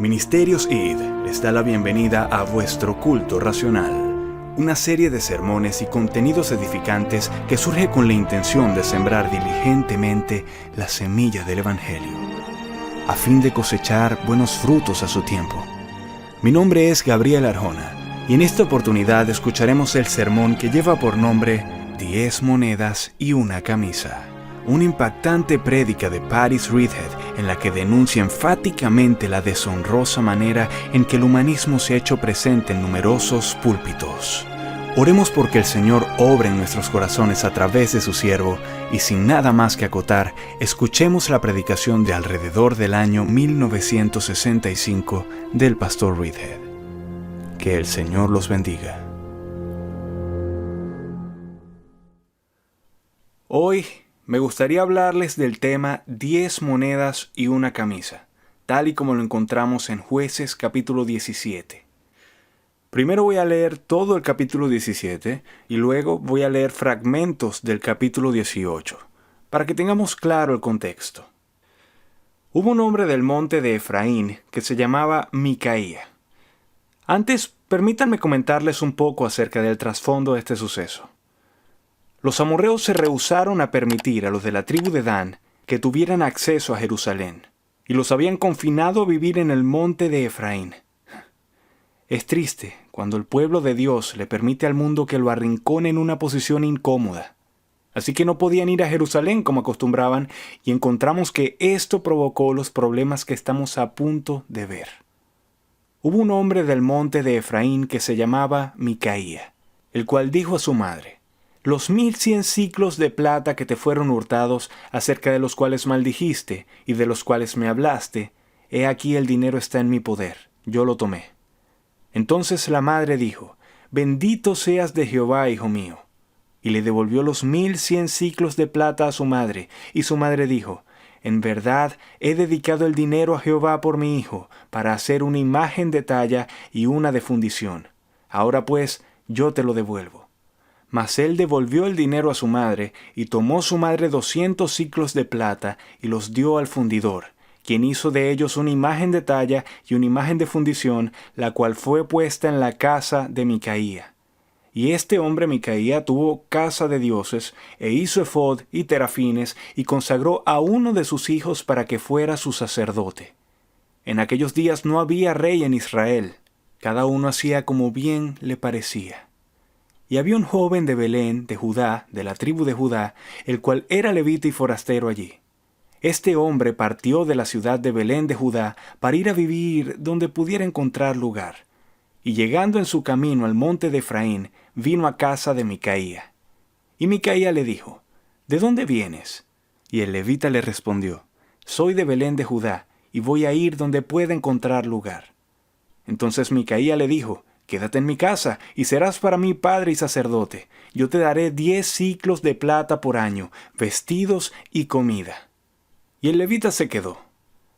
Ministerios ID les da la bienvenida a vuestro culto racional, una serie de sermones y contenidos edificantes que surge con la intención de sembrar diligentemente la semilla del Evangelio, a fin de cosechar buenos frutos a su tiempo. Mi nombre es Gabriel Arjona, y en esta oportunidad escucharemos el sermón que lleva por nombre 10 monedas y una camisa. Una impactante prédica de Paris Reidhead en la que denuncia enfáticamente la deshonrosa manera en que el humanismo se ha hecho presente en numerosos púlpitos. Oremos porque el Señor obre en nuestros corazones a través de su siervo y sin nada más que acotar, escuchemos la predicación de alrededor del año 1965 del pastor Reidhead. Que el Señor los bendiga. Hoy me gustaría hablarles del tema 10 monedas y una camisa, tal y como lo encontramos en Jueces capítulo 17. Primero voy a leer todo el capítulo 17 y luego voy a leer fragmentos del capítulo 18, para que tengamos claro el contexto. Hubo un hombre del monte de Efraín que se llamaba Micaía. Antes, permítanme comentarles un poco acerca del trasfondo de este suceso. Los amorreos se rehusaron a permitir a los de la tribu de Dan que tuvieran acceso a Jerusalén, y los habían confinado a vivir en el monte de Efraín. Es triste cuando el pueblo de Dios le permite al mundo que lo arrincone en una posición incómoda. Así que no podían ir a Jerusalén como acostumbraban, y encontramos que esto provocó los problemas que estamos a punto de ver. Hubo un hombre del monte de Efraín que se llamaba Micaía, el cual dijo a su madre: «Los 1100 siclos de plata que te fueron hurtados, acerca de los cuales maldijiste y de los cuales me hablaste, he aquí el dinero está en mi poder, yo lo tomé». Entonces la madre dijo: «Bendito seas de Jehová, hijo mío». Y le devolvió los 1100 siclos de plata a su madre, y su madre dijo: «En verdad he dedicado el dinero a Jehová por mi hijo, para hacer una imagen de talla y una de fundición. Ahora pues, yo te lo devuelvo». Mas él devolvió el dinero a su madre, y tomó su madre 200 siclos de plata, y los dio al fundidor, quien hizo de ellos una imagen de talla y una imagen de fundición, la cual fue puesta en la casa de Micaía. Y este hombre Micaía tuvo casa de dioses, e hizo efod y terafines, y consagró a uno de sus hijos para que fuera su sacerdote. En aquellos días no había rey en Israel, cada uno hacía como bien le parecía. Y había un joven de Belén, de Judá, de la tribu de Judá, el cual era levita y forastero allí. Este hombre partió de la ciudad de Belén de Judá para ir a vivir donde pudiera encontrar lugar. Y llegando en su camino al monte de Efraín, vino a casa de Micaía. Y Micaía le dijo: «¿De dónde vienes?». Y el levita le respondió: «Soy de Belén de Judá, y voy a ir donde pueda encontrar lugar». Entonces Micaía le dijo: «Quédate en mi casa, y serás para mí padre y sacerdote. Yo te daré 10 siclos de plata por año, vestidos y comida». Y el levita se quedó.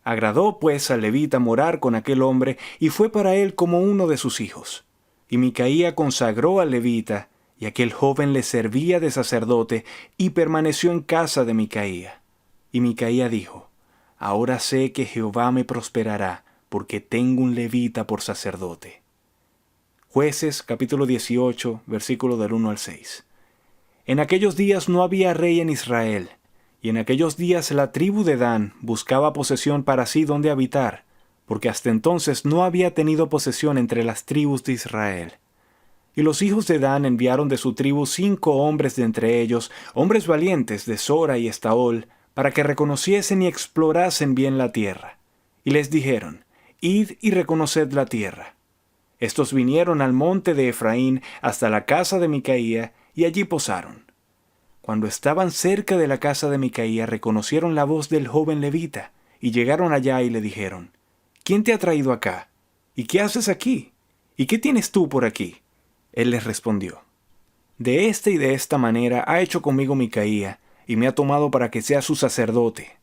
Agradó pues al levita morar con aquel hombre, y fue para él como uno de sus hijos. Y Micaía consagró al levita, y aquel joven le servía de sacerdote, y permaneció en casa de Micaía. Y Micaía dijo: «Ahora sé que Jehová me prosperará, porque tengo un levita por sacerdote». Jueces capítulo 18, versículo del 1 al 6. En aquellos días no había rey en Israel, y en aquellos días la tribu de Dan buscaba posesión para sí donde habitar, porque hasta entonces no había tenido posesión entre las tribus de Israel. Y los hijos de Dan enviaron de su tribu 5 hombres de entre ellos, hombres valientes de Sora y Estaol, para que reconociesen y explorasen bien la tierra. Y les dijeron: «Id y reconoced la tierra». Estos vinieron al monte de Efraín hasta la casa de Micaía, y allí posaron. Cuando estaban cerca de la casa de Micaía, reconocieron la voz del joven levita, y llegaron allá y le dijeron: «¿Quién te ha traído acá? ¿Y qué haces aquí? ¿Y qué tienes tú por aquí?». Él les respondió: «De esta y de esta manera ha hecho conmigo Micaía, y me ha tomado para que sea su sacerdote».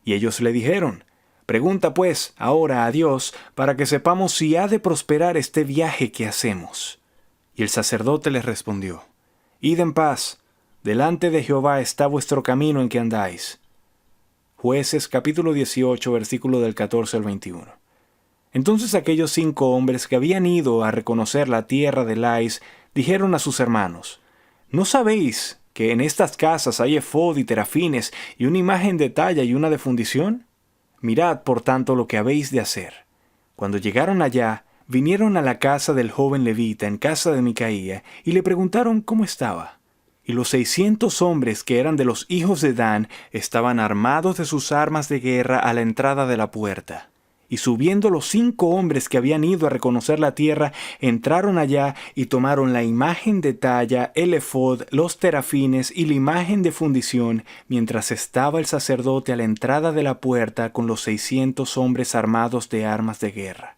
Y ellos le dijeron: «Pregunta pues ahora a Dios para que sepamos si ha de prosperar este viaje que hacemos». Y el sacerdote les respondió: «Id en paz, delante de Jehová está vuestro camino en que andáis». Jueces capítulo 18, versículo del 14 al 21. Entonces aquellos 5 hombres que habían ido a reconocer la tierra de Lais dijeron a sus hermanos: ¿No sabéis que en estas casas hay efod y terafines y una imagen de talla y una de fundición? Mirad, por tanto, lo que habéis de hacer. Cuando llegaron allá, vinieron a la casa del joven levita en casa de Micaía y le preguntaron cómo estaba. Y los 600 hombres que eran de los hijos de Dan estaban armados de sus armas de guerra a la entrada de la puerta. Y subiendo los 5 hombres que habían ido a reconocer la tierra, entraron allá y tomaron la imagen de talla, el efod, los terafines y la imagen de fundición, mientras estaba el sacerdote a la entrada de la puerta con los 600 hombres armados de armas de guerra.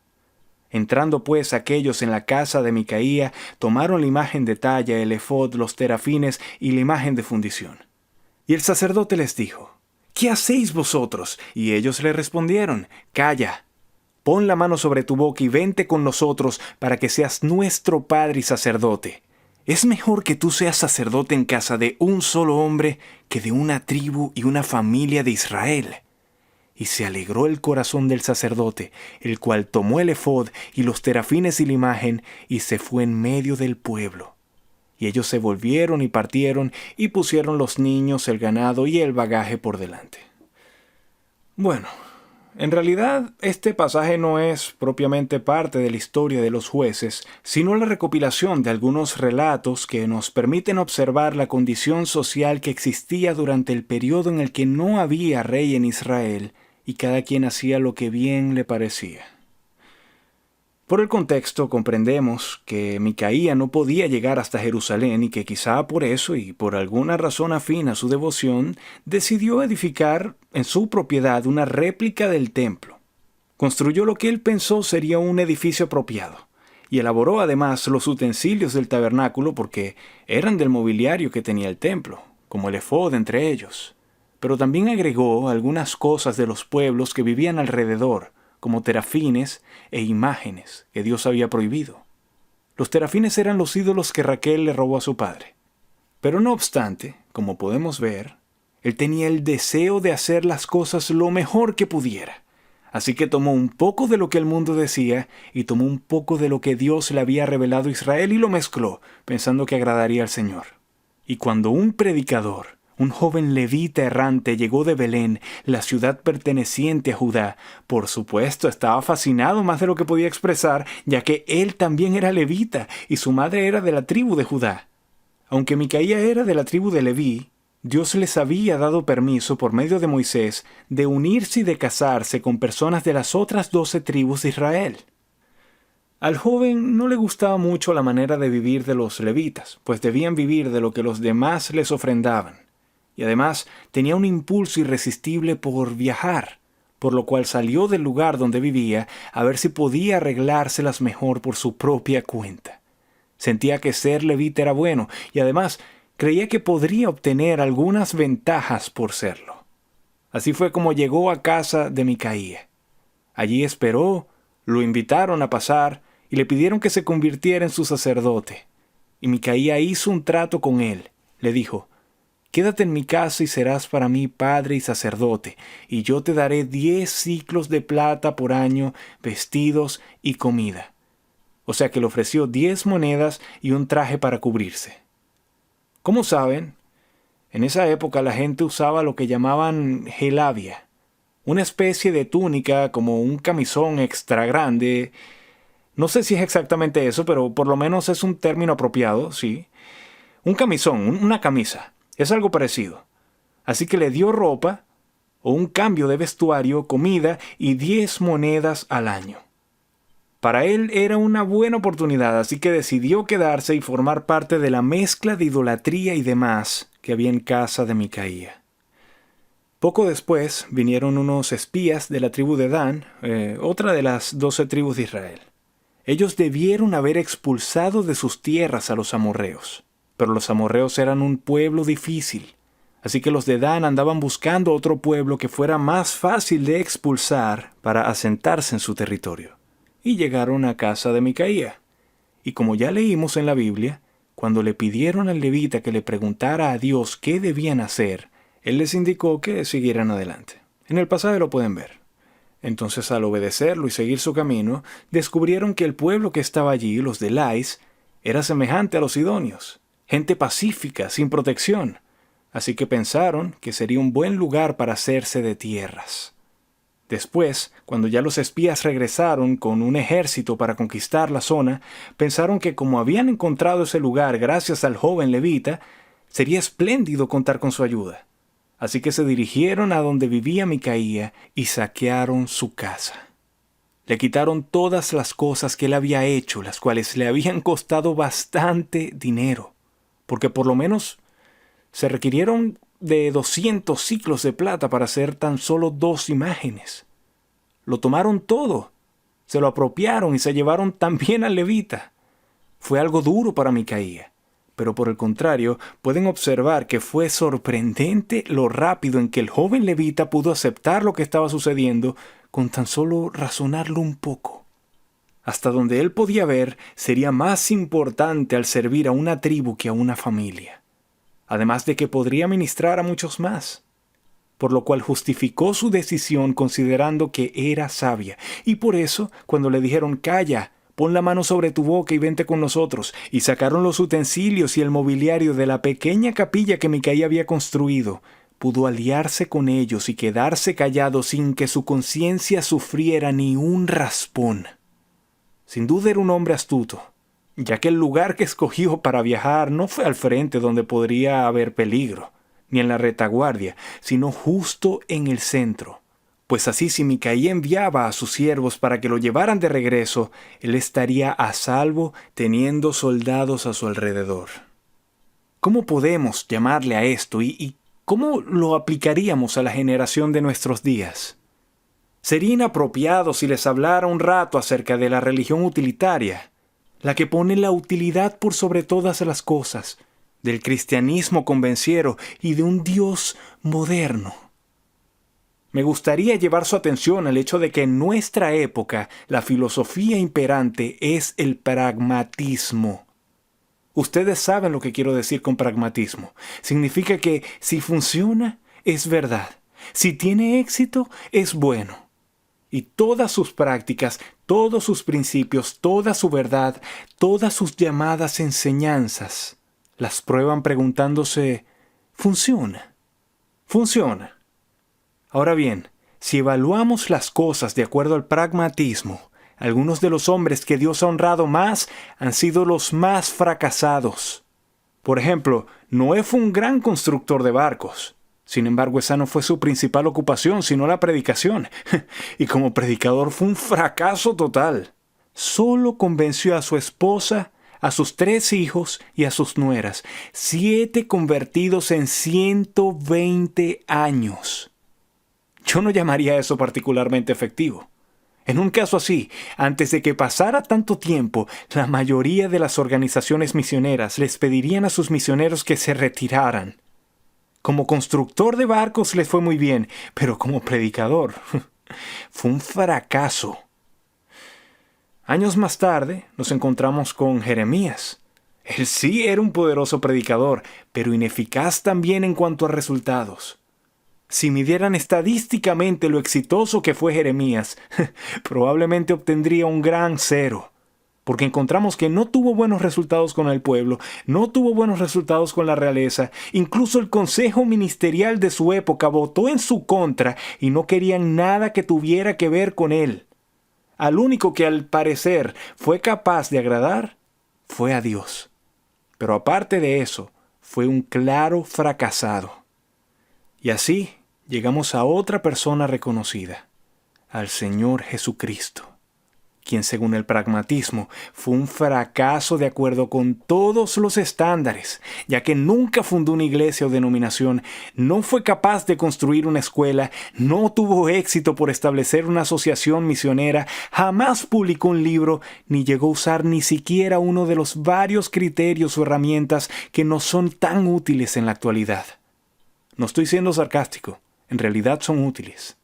Entrando pues aquellos en la casa de Micaía, tomaron la imagen de talla, el efod, los terafines y la imagen de fundición. Y el sacerdote les dijo: ¿Qué hacéis vosotros? Y ellos le respondieron: Calla, pon la mano sobre tu boca y vente con nosotros para que seas nuestro padre y sacerdote. Es mejor que tú seas sacerdote en casa de un solo hombre que de una tribu y una familia de Israel. Y se alegró el corazón del sacerdote, el cual tomó el efod y los terafines y la imagen, y se fue en medio del pueblo. Y ellos se volvieron y partieron, y pusieron los niños, el ganado y el bagaje por delante. Bueno, en realidad este pasaje no es propiamente parte de la historia de los jueces, sino la recopilación de algunos relatos que nos permiten observar la condición social que existía durante el periodo en el que no había rey en Israel y cada quien hacía lo que bien le parecía. Por el contexto comprendemos que Micaía no podía llegar hasta Jerusalén y que quizá por eso y por alguna razón afín a su devoción decidió edificar en su propiedad una réplica del templo. Construyó lo que él pensó sería un edificio apropiado y elaboró además los utensilios del tabernáculo porque eran del mobiliario que tenía el templo, como el efod entre ellos. Pero también agregó algunas cosas de los pueblos que vivían alrededor, como terafines e imágenes que Dios había prohibido. Los terafines eran los ídolos que Raquel le robó a su padre. Pero no obstante, como podemos ver, él tenía el deseo de hacer las cosas lo mejor que pudiera. Así que tomó un poco de lo que el mundo decía y tomó un poco de lo que Dios le había revelado a Israel y lo mezcló, pensando que agradaría al Señor. Y cuando un predicador, un joven levita errante, llegó de Belén, la ciudad perteneciente a Judá, por supuesto estaba fascinado más de lo que podía expresar, ya que él también era levita y su madre era de la tribu de Judá. Aunque Micaía era de la tribu de Leví, Dios les había dado permiso por medio de Moisés de unirse y de casarse con personas de las otras 12 tribus de Israel. Al joven no le gustaba mucho la manera de vivir de los levitas, pues debían vivir de lo que los demás les ofrendaban. Y además tenía un impulso irresistible por viajar, por lo cual salió del lugar donde vivía a ver si podía arreglárselas mejor por su propia cuenta. Sentía que ser levita era bueno y además creía que podría obtener algunas ventajas por serlo. Así fue como llegó a casa de Micaía. Allí esperó, lo invitaron a pasar y le pidieron que se convirtiera en su sacerdote. Y Micaía hizo un trato con él. Le dijo: «Quédate en mi casa y serás para mí padre y sacerdote, y yo te daré 10 siclos de plata por año, vestidos y comida». O sea que le ofreció 10 monedas y un traje para cubrirse. Como saben, en esa época la gente usaba lo que llamaban gelavia, una especie de túnica como un camisón extra grande. No sé si es exactamente eso, pero por lo menos es un término apropiado, sí. Un camisón, una camisa. Es algo parecido. Así que le dio ropa, o un cambio de vestuario, comida y 10 monedas al año. Para él era una buena oportunidad, así que decidió quedarse y formar parte de la mezcla de idolatría y demás que había en casa de Micaía. Poco después vinieron unos espías de la tribu de Dan, otra de las 12 tribus de Israel. Ellos debieron haber expulsado de sus tierras a los amorreos. Pero los amorreos eran un pueblo difícil, así que los de Dan andaban buscando otro pueblo que fuera más fácil de expulsar para asentarse en su territorio. Y llegaron a casa de Micaía. Y como ya leímos en la Biblia, cuando le pidieron al levita que le preguntara a Dios qué debían hacer, él les indicó que siguieran adelante. En el pasaje lo pueden ver. Entonces, al obedecerlo y seguir su camino, descubrieron que el pueblo que estaba allí, los de Lais, era semejante a los sidonios, gente pacífica, sin protección. Así que pensaron que sería un buen lugar para hacerse de tierras. Después, cuando ya los espías regresaron con un ejército para conquistar la zona, pensaron que como habían encontrado ese lugar gracias al joven levita, sería espléndido contar con su ayuda. Así que se dirigieron a donde vivía Micaía y saquearon su casa. Le quitaron todas las cosas que él había hecho, las cuales le habían costado bastante dinero, porque por lo menos se requirieron de 200 siclos de plata para hacer tan solo 2 imágenes. Lo tomaron todo, se lo apropiaron y se llevaron también al levita. Fue algo duro para Micaía, pero por el contrario, pueden observar que fue sorprendente lo rápido en que el joven levita pudo aceptar lo que estaba sucediendo con tan solo razonarlo un poco. Hasta donde él podía ver, sería más importante al servir a una tribu que a una familia. Además de que podría ministrar a muchos más, por lo cual justificó su decisión considerando que era sabia. Y por eso, cuando le dijeron «Calla, pon la mano sobre tu boca y vente con nosotros», y sacaron los utensilios y el mobiliario de la pequeña capilla que Micaía había construido, pudo aliarse con ellos y quedarse callado sin que su conciencia sufriera ni un raspón. Sin duda era un hombre astuto, ya que el lugar que escogió para viajar no fue al frente donde podría haber peligro, ni en la retaguardia, sino justo en el centro. Pues así si Micaía enviaba a sus siervos para que lo llevaran de regreso, él estaría a salvo teniendo soldados a su alrededor. ¿Cómo podemos llamarle a esto y cómo lo aplicaríamos a la generación de nuestros días? Sería inapropiado si les hablara un rato acerca de la religión utilitaria, la que pone la utilidad por sobre todas las cosas, del cristianismo convenciero y de un Dios moderno. Me gustaría llevar su atención al hecho de que en nuestra época la filosofía imperante es el pragmatismo. Ustedes saben lo que quiero decir con pragmatismo. Significa que si funciona, es verdad. Si tiene éxito, es bueno. Y todas sus prácticas, todos sus principios, toda su verdad, todas sus llamadas enseñanzas, las prueban preguntándose, ¿funciona? ¿Funciona? Ahora bien, si evaluamos las cosas de acuerdo al pragmatismo, algunos de los hombres que Dios ha honrado más han sido los más fracasados. Por ejemplo, Noé fue un gran constructor de barcos. Sin embargo, esa no fue su principal ocupación, sino la predicación. Y como predicador fue un fracaso total. Solo convenció a su esposa, a sus 3 hijos y a sus nueras, 7 convertidos en 120 años. Yo no llamaría eso particularmente efectivo. En un caso así, antes de que pasara tanto tiempo, la mayoría de las organizaciones misioneras les pedirían a sus misioneros que se retiraran. Como constructor de barcos les fue muy bien, pero como predicador fue un fracaso. Años más tarde nos encontramos con Jeremías. Él sí era un poderoso predicador, pero ineficaz también en cuanto a resultados. Si midieran estadísticamente lo exitoso que fue Jeremías, probablemente obtendría un gran 0. Porque encontramos que no tuvo buenos resultados con el pueblo, no tuvo buenos resultados con la realeza, incluso el consejo ministerial de su época votó en su contra y no querían nada que tuviera que ver con él. Al único que al parecer fue capaz de agradar fue a Dios. Pero aparte de eso, fue un claro fracasado. Y así llegamos a otra persona reconocida, al Señor Jesucristo, quien según el pragmatismo fue un fracaso de acuerdo con todos los estándares, ya que nunca fundó una iglesia o denominación, no fue capaz de construir una escuela, no tuvo éxito por establecer una asociación misionera, jamás publicó un libro, ni llegó a usar ni siquiera uno de los varios criterios o herramientas que nos son tan útiles en la actualidad. No estoy siendo sarcástico, en realidad son útiles.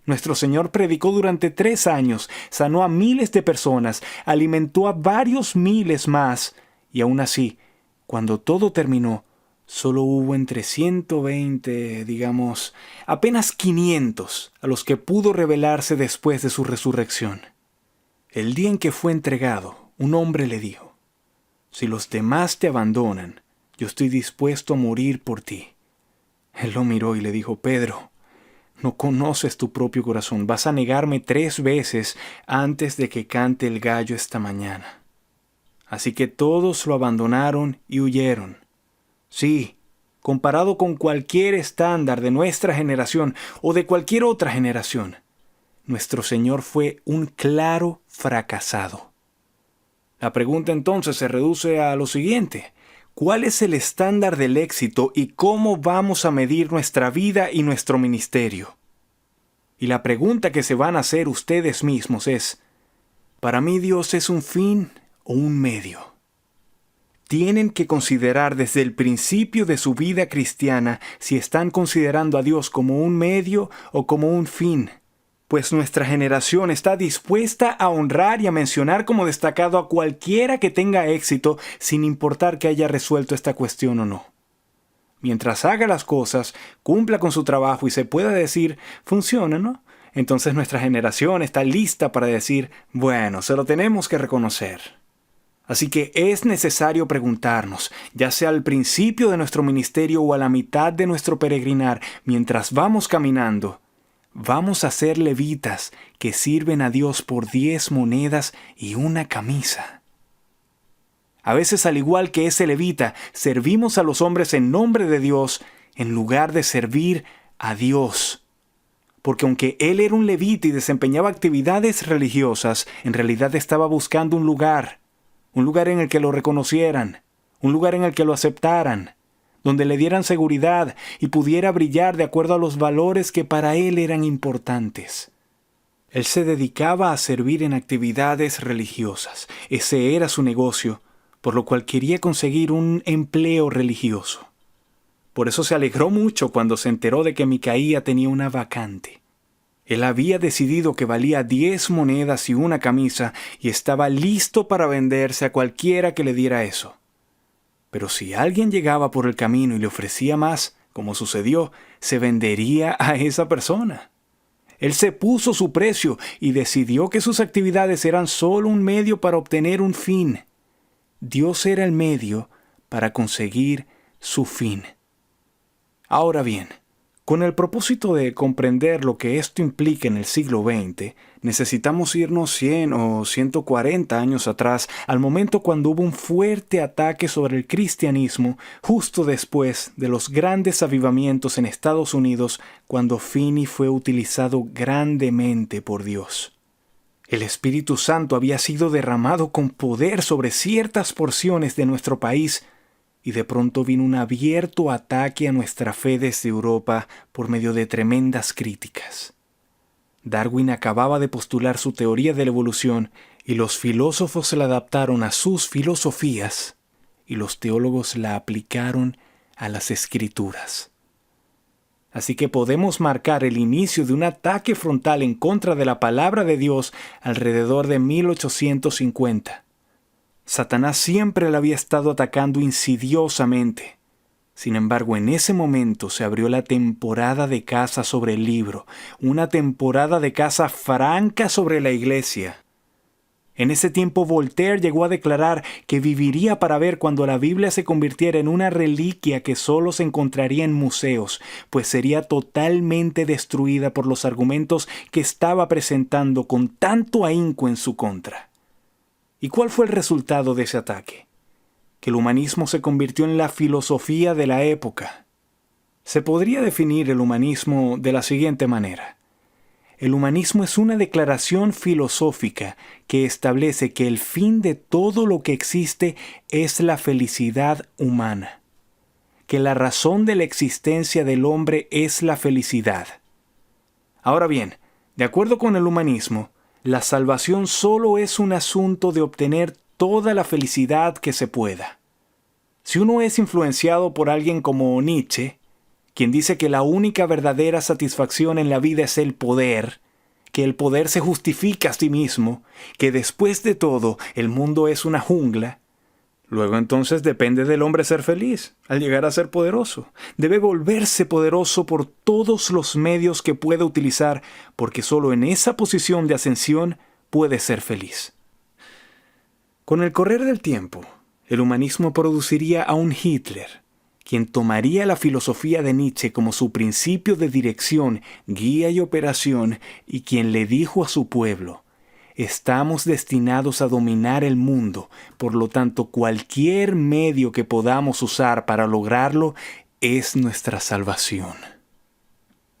Nuestro Señor predicó durante 3 años, sanó a miles de personas, alimentó a varios miles más, y aún así, cuando todo terminó, solo hubo entre 120, digamos, apenas 500 a los que pudo revelarse después de su resurrección. El día en que fue entregado, un hombre le dijo: «Si los demás te abandonan, yo estoy dispuesto a morir por ti». Él lo miró y le dijo: «Pedro, no conoces tu propio corazón. Vas a negarme 3 veces antes de que cante el gallo esta mañana». Así que todos lo abandonaron y huyeron. Sí, comparado con cualquier estándar de nuestra generación o de cualquier otra generación, nuestro Señor fue un claro fracasado. La pregunta entonces se reduce a lo siguiente: ¿cuál es el estándar del éxito y cómo vamos a medir nuestra vida y nuestro ministerio? Y la pregunta que se van a hacer ustedes mismos es: ¿para mí Dios es un fin o un medio? Tienen que considerar desde el principio de su vida cristiana si están considerando a Dios como un medio o como un fin, pues nuestra generación está dispuesta a honrar y a mencionar como destacado a cualquiera que tenga éxito sin importar que haya resuelto esta cuestión o no. Mientras haga las cosas, cumpla con su trabajo y se pueda decir, funciona, ¿no? Entonces nuestra generación está lista para decir, bueno, se lo tenemos que reconocer. Así que es necesario preguntarnos, ya sea al principio de nuestro ministerio o a la mitad de nuestro peregrinar, mientras vamos caminando, ¿vamos a ser levitas que sirven a Dios por 10 monedas y una camisa? A veces, al igual que ese levita, servimos a los hombres en nombre de Dios en lugar de servir a Dios. Porque aunque él era un levita y desempeñaba actividades religiosas, en realidad estaba buscando un lugar en el que lo reconocieran, un lugar en el que lo aceptaran, donde le dieran seguridad y pudiera brillar de acuerdo a los valores que para él eran importantes. Él se dedicaba a servir en actividades religiosas. Ese era su negocio, por lo cual quería conseguir un empleo religioso. Por eso se alegró mucho cuando se enteró de que Micaía tenía una vacante. Él había decidido que valía 10 monedas y una camisa y estaba listo para venderse a cualquiera que le diera eso. Pero si alguien llegaba por el camino y le ofrecía más, como sucedió, se vendería a esa persona. Él se puso su precio y decidió que sus actividades eran solo un medio para obtener un fin. Dios era el medio para conseguir su fin. Ahora bien, con el propósito de comprender lo que esto implica en el siglo XX, necesitamos irnos 100 o 140 años atrás, al momento cuando hubo un fuerte ataque sobre el cristianismo, justo después de los grandes avivamientos en Estados Unidos, cuando Finney fue utilizado grandemente por Dios. El Espíritu Santo había sido derramado con poder sobre ciertas porciones de nuestro país, y de pronto vino un abierto ataque a nuestra fe desde Europa por medio de tremendas críticas. Darwin acababa de postular su teoría de la evolución y los filósofos se la adaptaron a sus filosofías y los teólogos la aplicaron a las Escrituras. Así que podemos marcar el inicio de un ataque frontal en contra de la palabra de Dios alrededor de 1850. Satanás siempre la había estado atacando insidiosamente. Sin embargo, en ese momento se abrió la temporada de caza sobre el libro, una temporada de caza franca sobre la iglesia. En ese tiempo Voltaire llegó a declarar que viviría para ver cuando la Biblia se convirtiera en una reliquia que solo se encontraría en museos, pues sería totalmente destruida por los argumentos que estaba presentando con tanto ahínco en su contra. ¿Y cuál fue el resultado de ese ataque? Que el humanismo se convirtió en la filosofía de la época. Se podría definir el humanismo de la siguiente manera. El humanismo es una declaración filosófica que establece que el fin de todo lo que existe es la felicidad humana, que la razón de la existencia del hombre es la felicidad. Ahora bien, de acuerdo con el humanismo, la salvación solo es un asunto de obtener toda la felicidad que se pueda. Si uno es influenciado por alguien como Nietzsche, quien dice que la única verdadera satisfacción en la vida es el poder, que el poder se justifica a sí mismo, que después de todo el mundo es una jungla, Luego entonces depende del hombre ser feliz, al llegar a ser poderoso. Debe volverse poderoso por todos los medios que pueda utilizar, porque solo en esa posición de ascensión puede ser feliz. Con el correr del tiempo, el humanismo produciría a un Hitler, quien tomaría la filosofía de Nietzsche como su principio de dirección, guía y operación, y quien le dijo a su pueblo: estamos destinados a dominar el mundo, por lo tanto cualquier medio que podamos usar para lograrlo es nuestra salvación.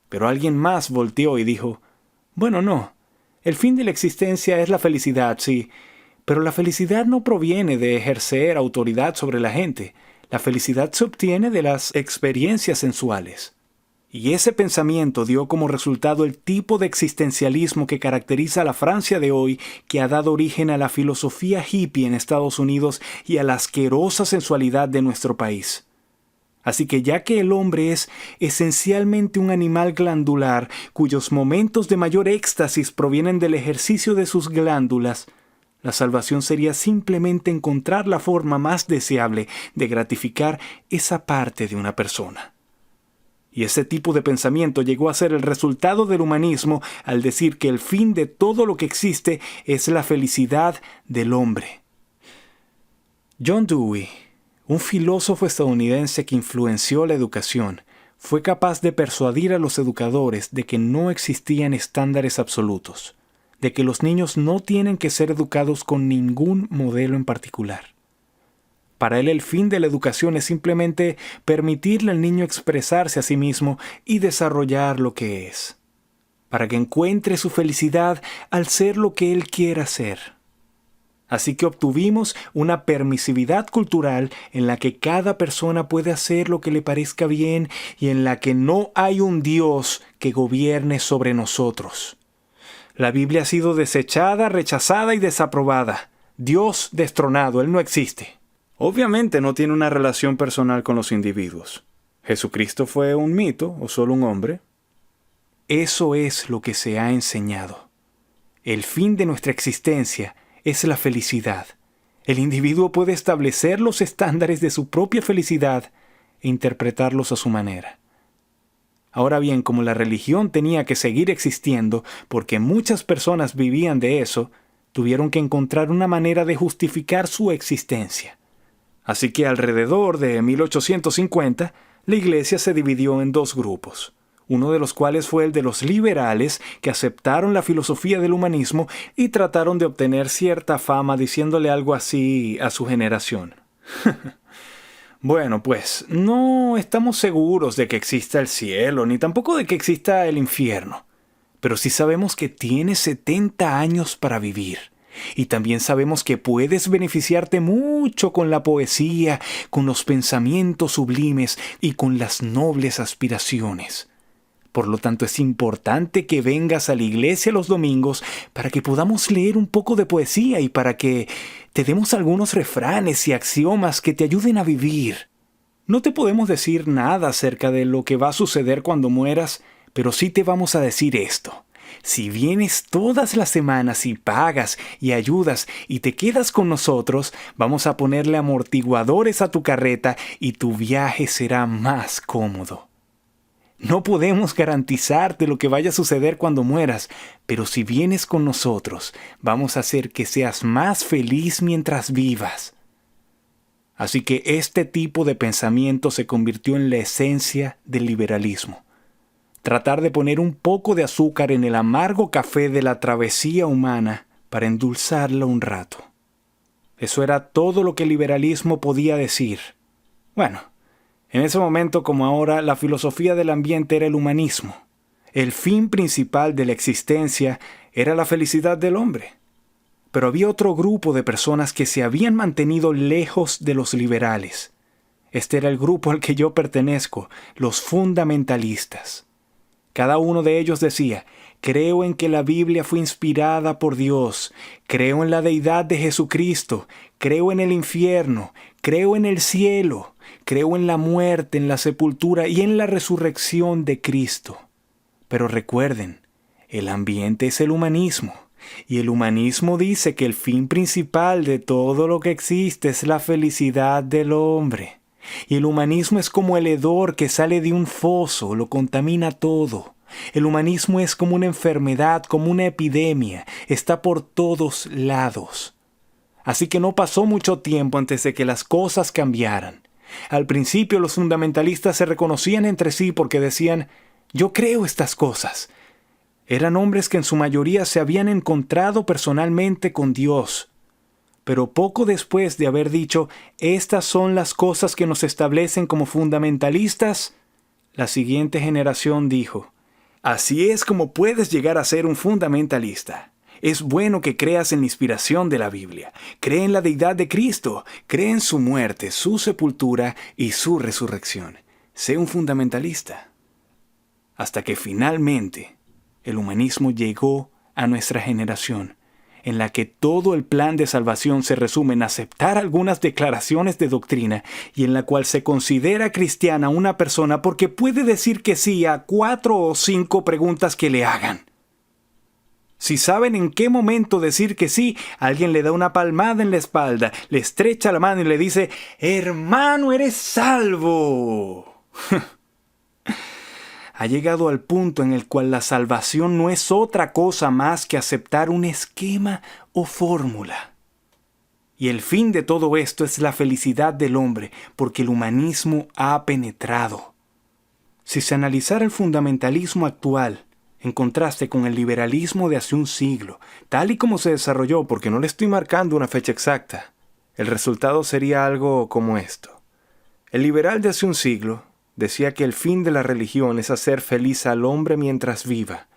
Pero alguien más volteó y dijo: bueno, no, el fin de la existencia es la felicidad, sí, pero la felicidad no proviene de ejercer autoridad sobre la gente. La felicidad se obtiene de las experiencias sensuales. Y ese pensamiento dio como resultado el tipo de existencialismo que caracteriza a la Francia de hoy, que ha dado origen a la filosofía hippie en Estados Unidos y a la asquerosa sensualidad de nuestro país. Así que ya que el hombre es esencialmente un animal glandular, cuyos momentos de mayor éxtasis provienen del ejercicio de sus glándulas, la salvación sería simplemente encontrar la forma más deseable de gratificar esa parte de una persona. Y ese tipo de pensamiento llegó a ser el resultado del humanismo al decir que el fin de todo lo que existe es la felicidad del hombre. John Dewey, un filósofo estadounidense que influenció la educación, fue capaz de persuadir a los educadores de que no existían estándares absolutos, de que los niños no tienen que ser educados con ningún modelo en particular. Para él el fin de la educación es simplemente permitirle al niño expresarse a sí mismo y desarrollar lo que es, para que encuentre su felicidad al ser lo que él quiera ser. Así que obtuvimos una permisividad cultural en la que cada persona puede hacer lo que le parezca bien y en la que no hay un Dios que gobierne sobre nosotros. La Biblia ha sido desechada, rechazada y desaprobada. Dios destronado, Él no existe. Obviamente no tiene una relación personal con los individuos. ¿Jesucristo fue un mito o solo un hombre? Eso es lo que se ha enseñado. El fin de nuestra existencia es la felicidad. El individuo puede establecer los estándares de su propia felicidad e interpretarlos a su manera. Ahora bien, como la religión tenía que seguir existiendo porque muchas personas vivían de eso, tuvieron que encontrar una manera de justificar su existencia. Así que alrededor de 1850, la iglesia se dividió en dos grupos, uno de los cuales fue el de los liberales, que aceptaron la filosofía del humanismo y trataron de obtener cierta fama diciéndole algo así a su generación. Bueno, pues no estamos seguros de que exista el cielo, ni tampoco de que exista el infierno, pero sí sabemos que tienes 70 años para vivir. Y también sabemos que puedes beneficiarte mucho con la poesía, con los pensamientos sublimes y con las nobles aspiraciones. Por lo tanto, es importante que vengas a la iglesia los domingos para que podamos leer un poco de poesía y para que te demos algunos refranes y axiomas que te ayuden a vivir. No te podemos decir nada acerca de lo que va a suceder cuando mueras, pero sí te vamos a decir esto. Si vienes todas las semanas y pagas y ayudas y te quedas con nosotros, vamos a ponerle amortiguadores a tu carreta y tu viaje será más cómodo. No podemos garantizarte lo que vaya a suceder cuando mueras, pero si vienes con nosotros, vamos a hacer que seas más feliz mientras vivas. Así que este tipo de pensamiento se convirtió en la esencia del liberalismo. Tratar de poner un poco de azúcar en el amargo café de la travesía humana para endulzarla un rato. Eso era todo lo que el liberalismo podía decir. Bueno, en ese momento como ahora, la filosofía del ambiente era el humanismo. El fin principal de la existencia era la felicidad del hombre. Pero había otro grupo de personas que se habían mantenido lejos de los liberales. Este era el grupo al que yo pertenezco, los fundamentalistas. Cada uno de ellos decía: creo en que la Biblia fue inspirada por Dios, creo en la deidad de Jesucristo, creo en el infierno, creo en el cielo, creo en la muerte, en la sepultura y en la resurrección de Cristo. Pero recuerden, el ambiente es el humanismo. Y el humanismo dice que el fin principal de todo lo que existe es la felicidad del hombre. Y el humanismo es como el hedor que sale de un foso, lo contamina todo. El humanismo es como una enfermedad, como una epidemia, está por todos lados. Así que no pasó mucho tiempo antes de que las cosas cambiaran. Al principio los fundamentalistas se reconocían entre sí porque decían, yo creo estas cosas. Eran hombres que en su mayoría se habían encontrado personalmente con Dios. Pero poco después de haber dicho, estas son las cosas que nos establecen como fundamentalistas, la siguiente generación dijo, así es como puedes llegar a ser un fundamentalista. Es bueno que creas en la inspiración de la Biblia, cree en la deidad de Cristo, cree en su muerte, su sepultura y su resurrección. Sé un fundamentalista. Hasta que finalmente el humanismo llegó a nuestra generación, en la que todo el plan de salvación se resume en aceptar algunas declaraciones de doctrina y en la cual se considera cristiana una persona porque puede decir que sí a 4 o 5 preguntas que le hagan. Si saben en qué momento decir que sí, alguien le da una palmada en la espalda, le estrecha la mano y le dice, hermano, eres salvo. Ha llegado al punto en el cual la salvación no es otra cosa más que aceptar un esquema o fórmula. Y el fin de todo esto es la felicidad del hombre, porque el humanismo ha penetrado. Si se analizara el fundamentalismo actual, en contraste con el liberalismo de hace un siglo, tal y como se desarrolló, porque no le estoy marcando una fecha exacta, el resultado sería algo como esto. El liberal de hace un siglo decía que el fin de la religión es hacer feliz al hombre mientras viva,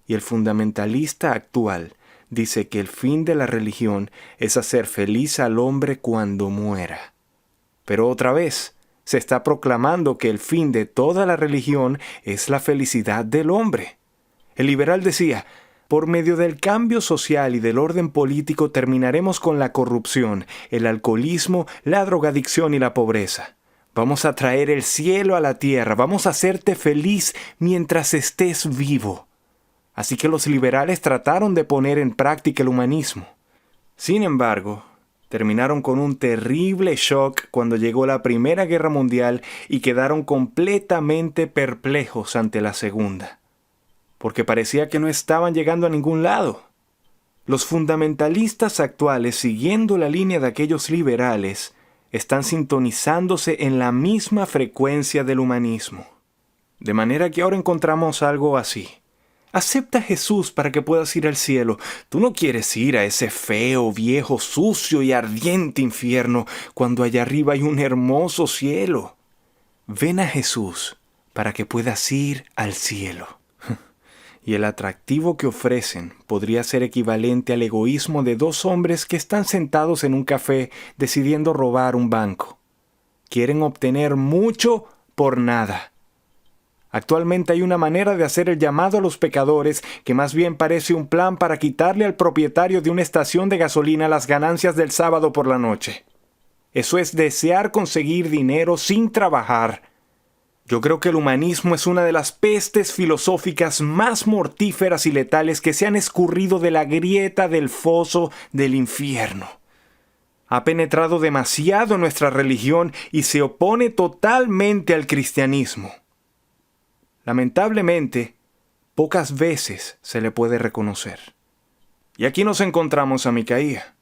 y el fundamentalista actual dice que el fin de la religión es hacer feliz al hombre cuando muera. Pero otra vez, se está proclamando que el fin de toda la religión es la felicidad del hombre. El liberal decía, por medio del cambio social y del orden político terminaremos con la corrupción, el alcoholismo, la drogadicción y la pobreza. Vamos a traer el cielo a la tierra, vamos a hacerte feliz mientras estés vivo. Así que los liberales trataron de poner en práctica el humanismo. Sin embargo, terminaron con un terrible shock cuando llegó la Primera Guerra Mundial y quedaron completamente perplejos ante la Segunda, porque parecía que no estaban llegando a ningún lado. Los fundamentalistas actuales, siguiendo la línea de aquellos liberales, están sintonizándose en la misma frecuencia del humanismo. De manera que ahora encontramos algo así. Acepta a Jesús para que puedas ir al cielo. Tú no quieres ir a ese feo, viejo, sucio y ardiente infierno cuando allá arriba hay un hermoso cielo. Ven a Jesús para que puedas ir al cielo. Y el atractivo que ofrecen podría ser equivalente al egoísmo de 2 hombres que están sentados en un café decidiendo robar un banco. Quieren obtener mucho por nada. Actualmente hay una manera de hacer el llamado a los pecadores que más bien parece un plan para quitarle al propietario de una estación de gasolina las ganancias del sábado por la noche. Eso es desear conseguir dinero sin trabajar. Yo creo que el humanismo es una de las pestes filosóficas más mortíferas y letales que se han escurrido de la grieta del foso del infierno. Ha penetrado demasiado en nuestra religión y se opone totalmente al cristianismo. Lamentablemente, pocas veces se le puede reconocer. Y aquí nos encontramos a Micaía,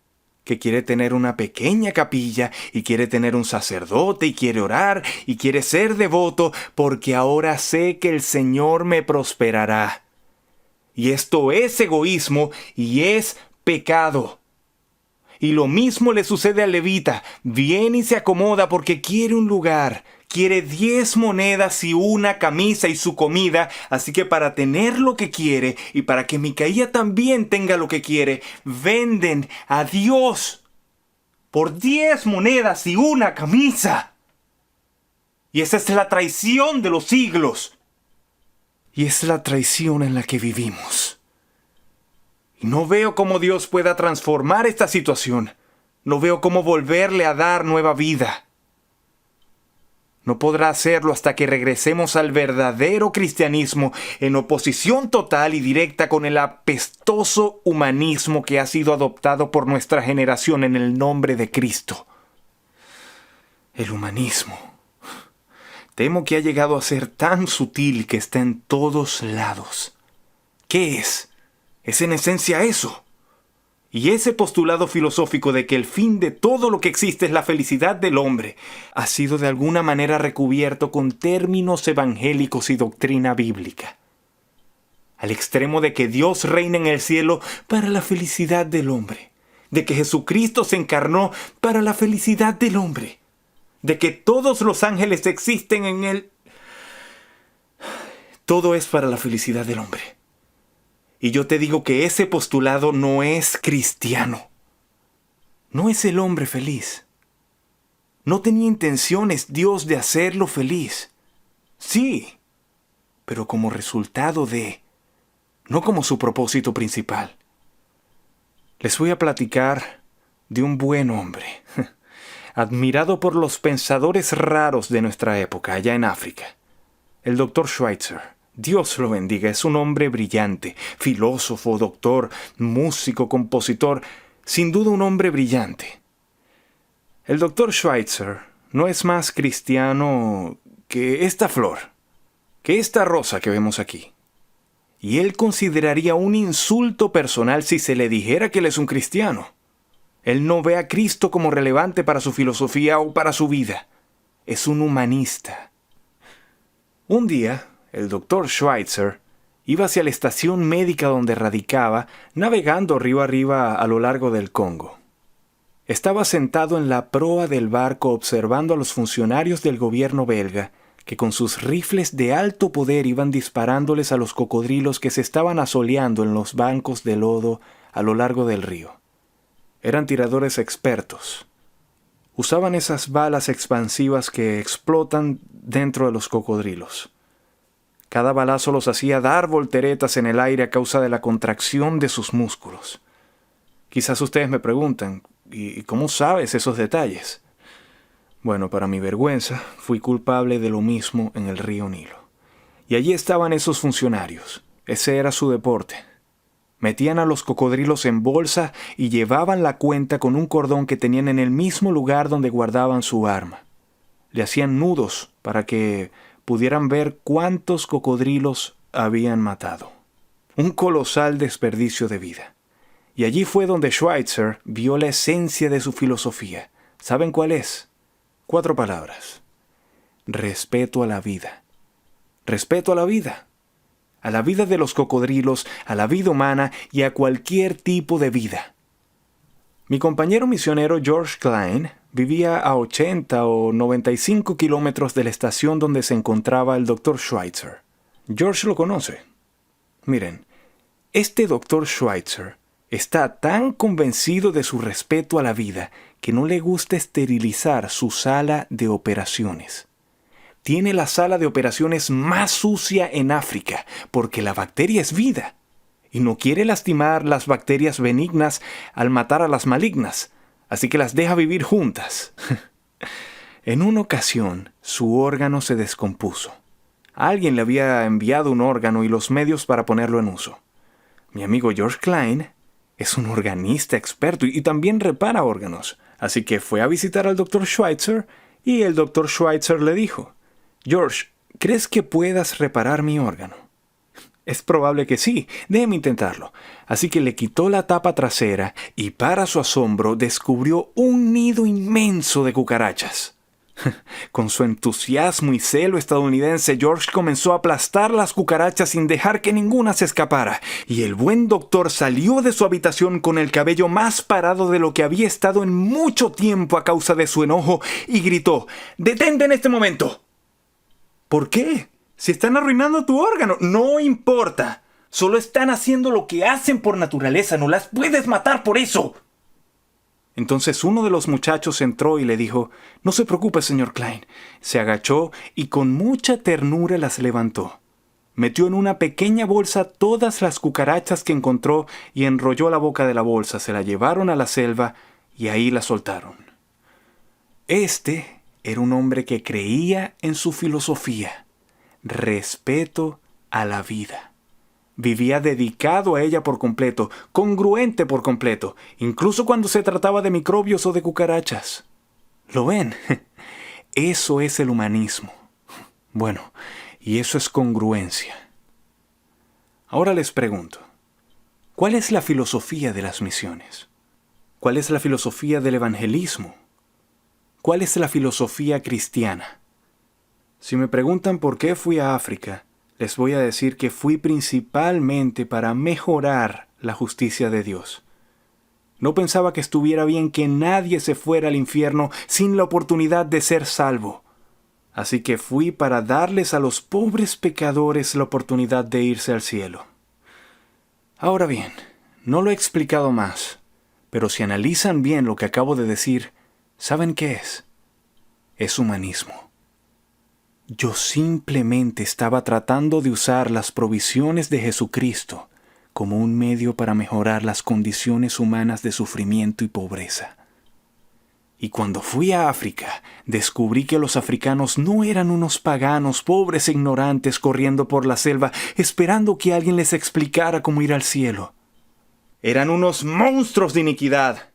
que quiere tener una pequeña capilla y quiere tener un sacerdote y quiere orar y quiere ser devoto porque ahora sé que el Señor me prosperará. Y esto es egoísmo y es pecado. Y lo mismo le sucede al levita. Viene y se acomoda porque quiere un lugar. Quiere 10 monedas y una camisa y su comida. Así que para tener lo que quiere y para que Micaía también tenga lo que quiere, venden a Dios por 10 monedas y una camisa. Y esa es la traición de los siglos. Y es la traición en la que vivimos. Y no veo cómo Dios pueda transformar esta situación. No veo cómo volverle a dar nueva vida. No podrá hacerlo hasta que regresemos al verdadero cristianismo en oposición total y directa con el apestoso humanismo que ha sido adoptado por nuestra generación en el nombre de Cristo. El humanismo. Temo que ha llegado a ser tan sutil que está en todos lados. ¿Qué es? Es en esencia eso. Y ese postulado filosófico de que el fin de todo lo que existe es la felicidad del hombre ha sido de alguna manera recubierto con términos evangélicos y doctrina bíblica. Al extremo de que Dios reina en el cielo para la felicidad del hombre, de que Jesucristo se encarnó para la felicidad del hombre, de que todos los ángeles existen en él. Todo es para la felicidad del hombre. Y yo te digo que ese postulado no es cristiano. No es el hombre feliz. No tenía intenciones Dios de hacerlo feliz. Sí, pero como resultado de, no como su propósito principal. Les voy a platicar de un buen hombre, admirado por los pensadores raros de nuestra época allá en África, el Dr. Schweitzer. Dios lo bendiga, es un hombre brillante, filósofo, doctor, músico, compositor, sin duda un hombre brillante. El Dr. Schweitzer no es más cristiano que esta flor, que esta rosa que vemos aquí. Y él consideraría un insulto personal si se le dijera que él es un cristiano. Él no ve a Cristo como relevante para su filosofía o para su vida. Es un humanista. Un día, el Dr. Schweitzer iba hacia la estación médica donde radicaba, navegando río arriba a lo largo del Congo. Estaba sentado en la proa del barco observando a los funcionarios del gobierno belga que con sus rifles de alto poder iban disparándoles a los cocodrilos que se estaban asoleando en los bancos de lodo a lo largo del río. Eran tiradores expertos. Usaban esas balas expansivas que explotan dentro de los cocodrilos. Cada balazo los hacía dar volteretas en el aire a causa de la contracción de sus músculos. Quizás ustedes me preguntan, ¿y cómo sabes esos detalles? Bueno, para mi vergüenza, fui culpable de lo mismo en el río Nilo. Y allí estaban esos funcionarios. Ese era su deporte. Metían a los cocodrilos en bolsa y llevaban la cuenta con un cordón que tenían en el mismo lugar donde guardaban su arma. Le hacían nudos para que pudieran ver cuántos cocodrilos habían matado. Un colosal desperdicio de vida. Y allí fue donde Schweitzer vio la esencia de su filosofía. ¿Saben cuál es? 4 palabras. Respeto a la vida. Respeto a la vida. A la vida de los cocodrilos, a la vida humana y a cualquier tipo de vida. Mi compañero misionero George Klein vivía a 80 o 95 kilómetros de la estación donde se encontraba el Dr. Schweitzer. George lo conoce. Miren, este Dr. Schweitzer está tan convencido de su respeto a la vida que no le gusta esterilizar su sala de operaciones. Tiene la sala de operaciones más sucia en África porque la bacteria es vida y no quiere lastimar las bacterias benignas al matar a las malignas, así que las deja vivir juntas. En una ocasión, su órgano se descompuso. Alguien le había enviado un órgano y los medios para ponerlo en uso. Mi amigo George Klein es un organista experto y también repara órganos, así que fue a visitar al Dr. Schweitzer y el Dr. Schweitzer le dijo: «George, ¿crees que puedas reparar mi órgano?» «Es probable que sí, déjeme intentarlo». Así que le quitó la tapa trasera y para su asombro descubrió un nido inmenso de cucarachas. Con su entusiasmo y celo estadounidense, George comenzó a aplastar las cucarachas sin dejar que ninguna se escapara, y el buen doctor salió de su habitación con el cabello más parado de lo que había estado en mucho tiempo a causa de su enojo y gritó: «¡Detente en este momento!». «¿Por qué? Si están arruinando tu órgano». «No importa. Solo están haciendo lo que hacen por naturaleza. No las puedes matar por eso». Entonces uno de los muchachos entró y le dijo: «No se preocupe, señor Klein». Se agachó y con mucha ternura las levantó. Metió en una pequeña bolsa todas las cucarachas que encontró y enrolló la boca de la bolsa. Se la llevaron a la selva y ahí la soltaron. Este era un hombre que creía en su filosofía, respeto a la vida. Vivía dedicado a ella por completo, congruente por completo, incluso cuando se trataba de microbios o de cucarachas. ¿Lo ven? Eso es el humanismo. Bueno, y eso es congruencia. Ahora les pregunto, ¿cuál es la filosofía de las misiones? ¿Cuál es la filosofía del evangelismo? ¿Cuál es la filosofía cristiana? Si me preguntan por qué fui a África, les voy a decir que fui principalmente para mejorar la justicia de Dios. No pensaba que estuviera bien que nadie se fuera al infierno sin la oportunidad de ser salvo. Así que fui para darles a los pobres pecadores la oportunidad de irse al cielo. Ahora bien, no lo he explicado más, pero si analizan bien lo que acabo de decir, ¿saben qué es? Es humanismo. Yo simplemente estaba tratando de usar las provisiones de Jesucristo como un medio para mejorar las condiciones humanas de sufrimiento y pobreza. Y cuando fui a África, descubrí que los africanos no eran unos paganos pobres e ignorantes corriendo por la selva esperando que alguien les explicara cómo ir al cielo. Eran unos monstruos de iniquidad.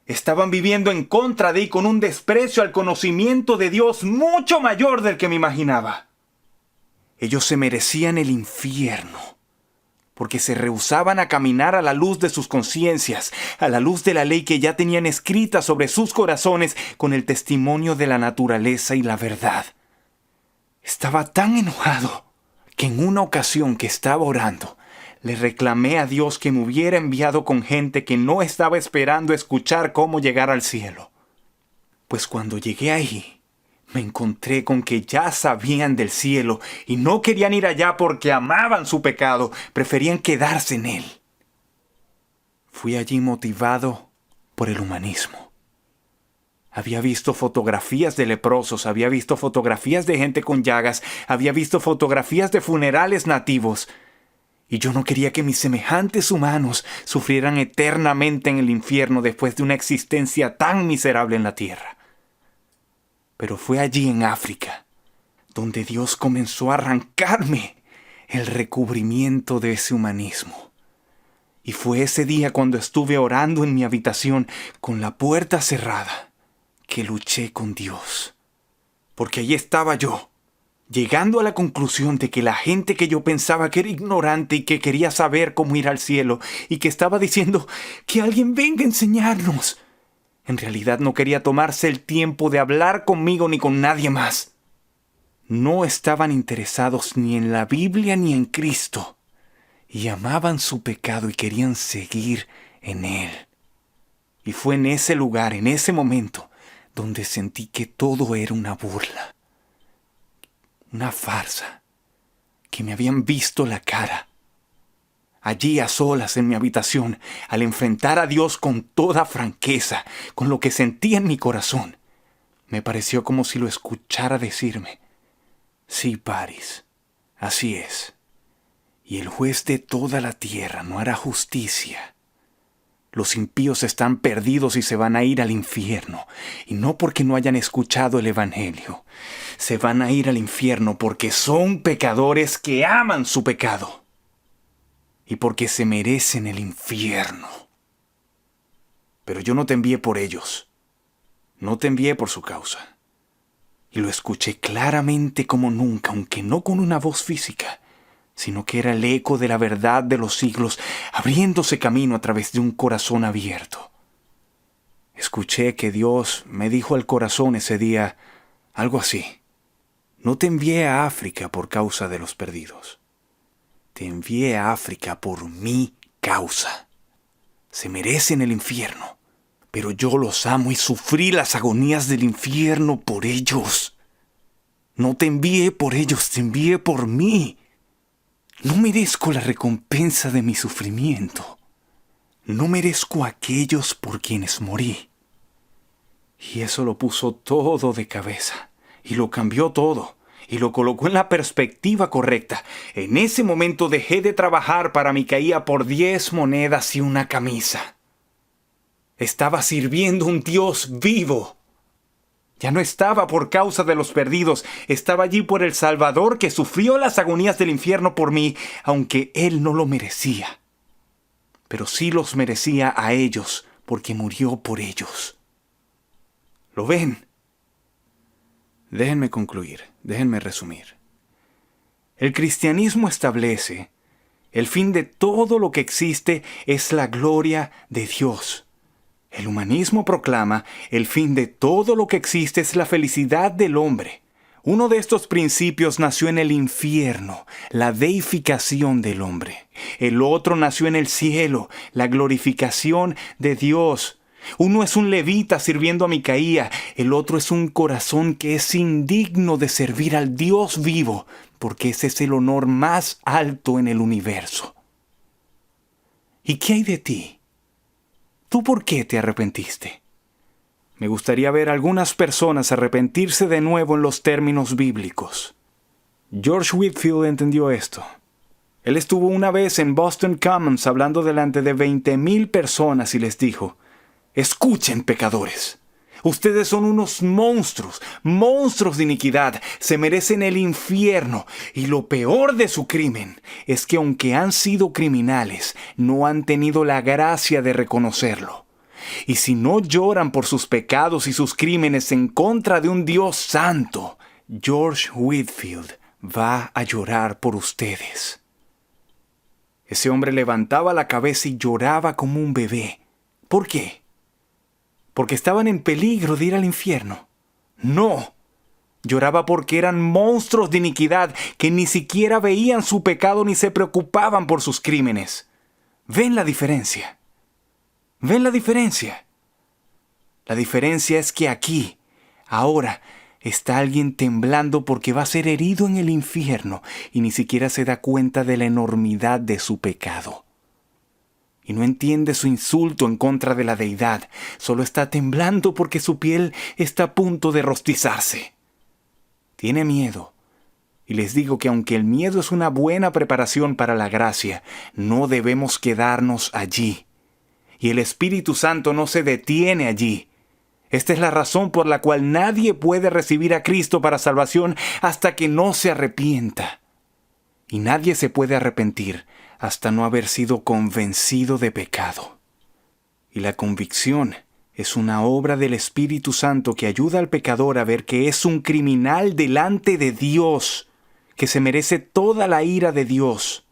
Estaban viviendo en contra de y con un desprecio al conocimiento de Dios mucho mayor del que me imaginaba. Ellos se merecían el infierno, porque se rehusaban a caminar a la luz de sus conciencias, a la luz de la ley que ya tenían escrita sobre sus corazones con el testimonio de la naturaleza y la verdad. Estaba tan enojado que en una ocasión que estaba orando, le reclamé a Dios que me hubiera enviado con gente que no estaba esperando escuchar cómo llegar al cielo. Pues cuando llegué ahí, me encontré con que ya sabían del cielo y no querían ir allá porque amaban su pecado, preferían quedarse en él. Fui allí motivado por el humanismo. Había visto fotografías de leprosos, había visto fotografías de gente con llagas, había visto fotografías de funerales nativos. Y yo no quería que mis semejantes humanos sufrieran eternamente en el infierno después de una existencia tan miserable en la tierra. Pero fue allí en África donde Dios comenzó a arrancarme el recubrimiento de ese humanismo. Y fue ese día cuando estuve orando en mi habitación con la puerta cerrada que luché con Dios. Porque allí estaba yo, llegando a la conclusión de que la gente que yo pensaba que era ignorante y que quería saber cómo ir al cielo y que estaba diciendo que alguien venga a enseñarnos, en realidad no quería tomarse el tiempo de hablar conmigo ni con nadie más. No estaban interesados ni en la Biblia ni en Cristo y amaban su pecado y querían seguir en él. Y fue en ese lugar, en ese momento, donde sentí que todo era una burla. Una farsa, que me habían visto la cara. Allí a solas en mi habitación, al enfrentar a Dios con toda franqueza, con lo que sentía en mi corazón, me pareció como si lo escuchara decirme: sí, Paris, así es. Y el juez de toda la tierra no hará justicia. Los impíos están perdidos y se van a ir al infierno, y no porque no hayan escuchado el Evangelio. Se van a ir al infierno porque son pecadores que aman su pecado y porque se merecen el infierno. Pero yo no te envié por ellos, no te envié por su causa. Y lo escuché claramente como nunca, aunque no con una voz física, sino que era el eco de la verdad de los siglos, abriéndose camino a través de un corazón abierto. Escuché que Dios me dijo al corazón ese día algo así: no te envié a África por causa de los perdidos. Te envié a África por mi causa. Se merecen el infierno, pero yo los amo y sufrí las agonías del infierno por ellos. No te envié por ellos, te envié por mí. No merezco la recompensa de mi sufrimiento. No merezco a aquellos por quienes morí. Y eso lo puso todo de cabeza, y lo cambió todo, y lo colocó en la perspectiva correcta. En ese momento dejé de trabajar para mi caía por 10 monedas y una camisa. Estaba sirviendo un Dios vivo. Ya no estaba por causa de los perdidos, estaba allí por el Salvador que sufrió las agonías del infierno por mí, aunque Él no lo merecía. Pero sí los merecía a ellos, porque murió por ellos. ¿Lo ven? Déjenme concluir, déjenme resumir. El cristianismo establece: el fin de todo lo que existe es la gloria de Dios. El humanismo proclama: el fin de todo lo que existe es la felicidad del hombre. Uno de estos principios nació en el infierno, la deificación del hombre. El otro nació en el cielo, la glorificación de Dios. Uno es un levita sirviendo a Micaía, el otro es un corazón que es indigno de servir al Dios vivo, porque ese es el honor más alto en el universo. ¿Y qué hay de ti? ¿Tú por qué te arrepentiste? Me gustaría ver a algunas personas arrepentirse de nuevo en los términos bíblicos. George Whitefield entendió esto. Él estuvo una vez en Boston Commons hablando delante de 20,000 personas y les dijo: escuchen, pecadores. Ustedes son unos monstruos de iniquidad, se merecen el infierno, y lo peor de su crimen es que aunque han sido criminales, no han tenido la gracia de reconocerlo. Y si no lloran por sus pecados y sus crímenes en contra de un Dios santo, George Whitefield va a llorar por ustedes. Ese hombre levantaba la cabeza y lloraba como un bebé. ¿Por qué? ¿Porque estaban en peligro de ir al infierno? No. Lloraba porque eran monstruos de iniquidad que ni siquiera veían su pecado ni se preocupaban por sus crímenes. ¿Ven la diferencia? ¿Ven la diferencia? La diferencia es que aquí, ahora, está alguien temblando porque va a ser herido en el infierno y ni siquiera se da cuenta de la enormidad de su pecado. Y no entiende su insulto en contra de la deidad, solo está temblando porque su piel está a punto de rostizarse. Tiene miedo. Y les digo que aunque el miedo es una buena preparación para la gracia, no debemos quedarnos allí. Y el Espíritu Santo no se detiene allí. Esta es la razón por la cual nadie puede recibir a Cristo para salvación hasta que no se arrepienta. Y nadie se puede arrepentir hasta no haber sido convencido de pecado. Y la convicción es una obra del Espíritu Santo que ayuda al pecador a ver que es un criminal delante de Dios, que se merece toda la ira de Dios,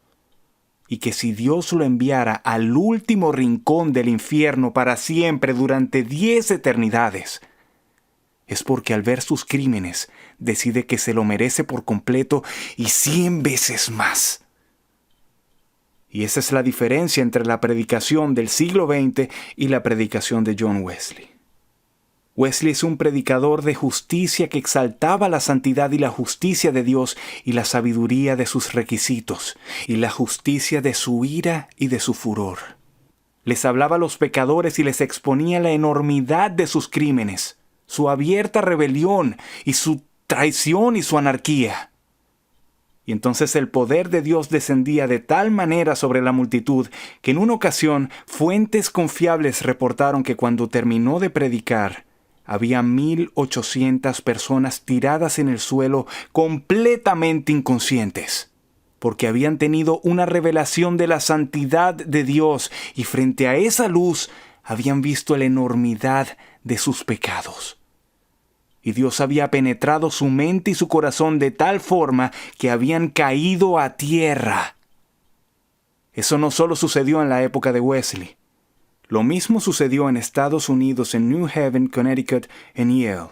y que si Dios lo enviara al último rincón del infierno para siempre durante 10 eternidades, es porque al ver sus crímenes decide que se lo merece por completo y 100 veces más. Y esa es la diferencia entre la predicación del siglo XX y la predicación de John Wesley. Wesley es un predicador de justicia que exaltaba la santidad y la justicia de Dios y la sabiduría de sus requisitos, y la justicia de su ira y de su furor. Les hablaba a los pecadores y les exponía la enormidad de sus crímenes, su abierta rebelión y su traición y su anarquía. Y entonces el poder de Dios descendía de tal manera sobre la multitud que en una ocasión fuentes confiables reportaron que cuando terminó de predicar, había 1,800 personas tiradas en el suelo completamente inconscientes, porque habían tenido una revelación de la santidad de Dios y frente a esa luz habían visto la enormidad de sus pecados. Y Dios había penetrado su mente y su corazón de tal forma que habían caído a tierra. Eso no solo sucedió en la época de Wesley. Lo mismo sucedió en Estados Unidos, en New Haven, Connecticut, en Yale.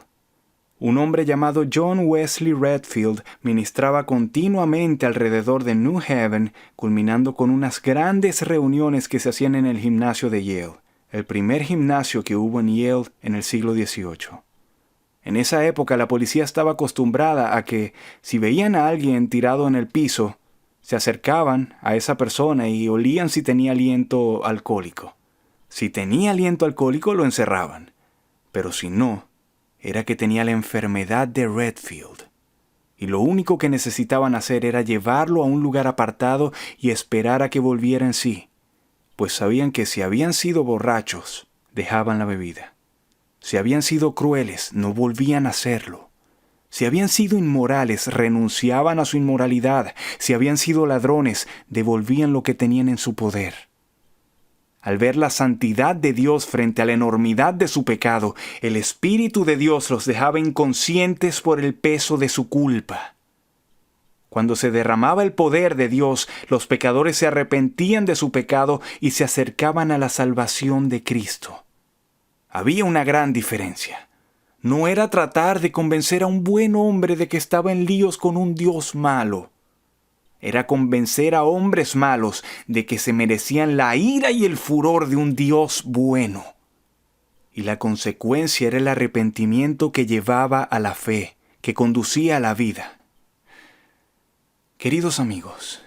Un hombre llamado John Wesley Redfield ministraba continuamente alrededor de New Haven, culminando con unas grandes reuniones que se hacían en el gimnasio de Yale, el primer gimnasio que hubo en Yale en el siglo XVIII. En esa época la policía estaba acostumbrada a que, si veían a alguien tirado en el piso, se acercaban a esa persona y olían si tenía aliento alcohólico. Si tenía aliento alcohólico, lo encerraban. Pero si no, era que tenía la enfermedad de Redfield. Y lo único que necesitaban hacer era llevarlo a un lugar apartado y esperar a que volviera en sí, pues sabían que si habían sido borrachos, dejaban la bebida. Si habían sido crueles, no volvían a hacerlo. Si habían sido inmorales, renunciaban a su inmoralidad. Si habían sido ladrones, devolvían lo que tenían en su poder. Al ver la santidad de Dios frente a la enormidad de su pecado, el Espíritu de Dios los dejaba inconscientes por el peso de su culpa. Cuando se derramaba el poder de Dios, los pecadores se arrepentían de su pecado y se acercaban a la salvación de Cristo. Había una gran diferencia. No era tratar de convencer a un buen hombre de que estaba en líos con un Dios malo. Era convencer a hombres malos de que se merecían la ira y el furor de un Dios bueno. Y la consecuencia era el arrepentimiento que llevaba a la fe, que conducía a la vida. Queridos amigos,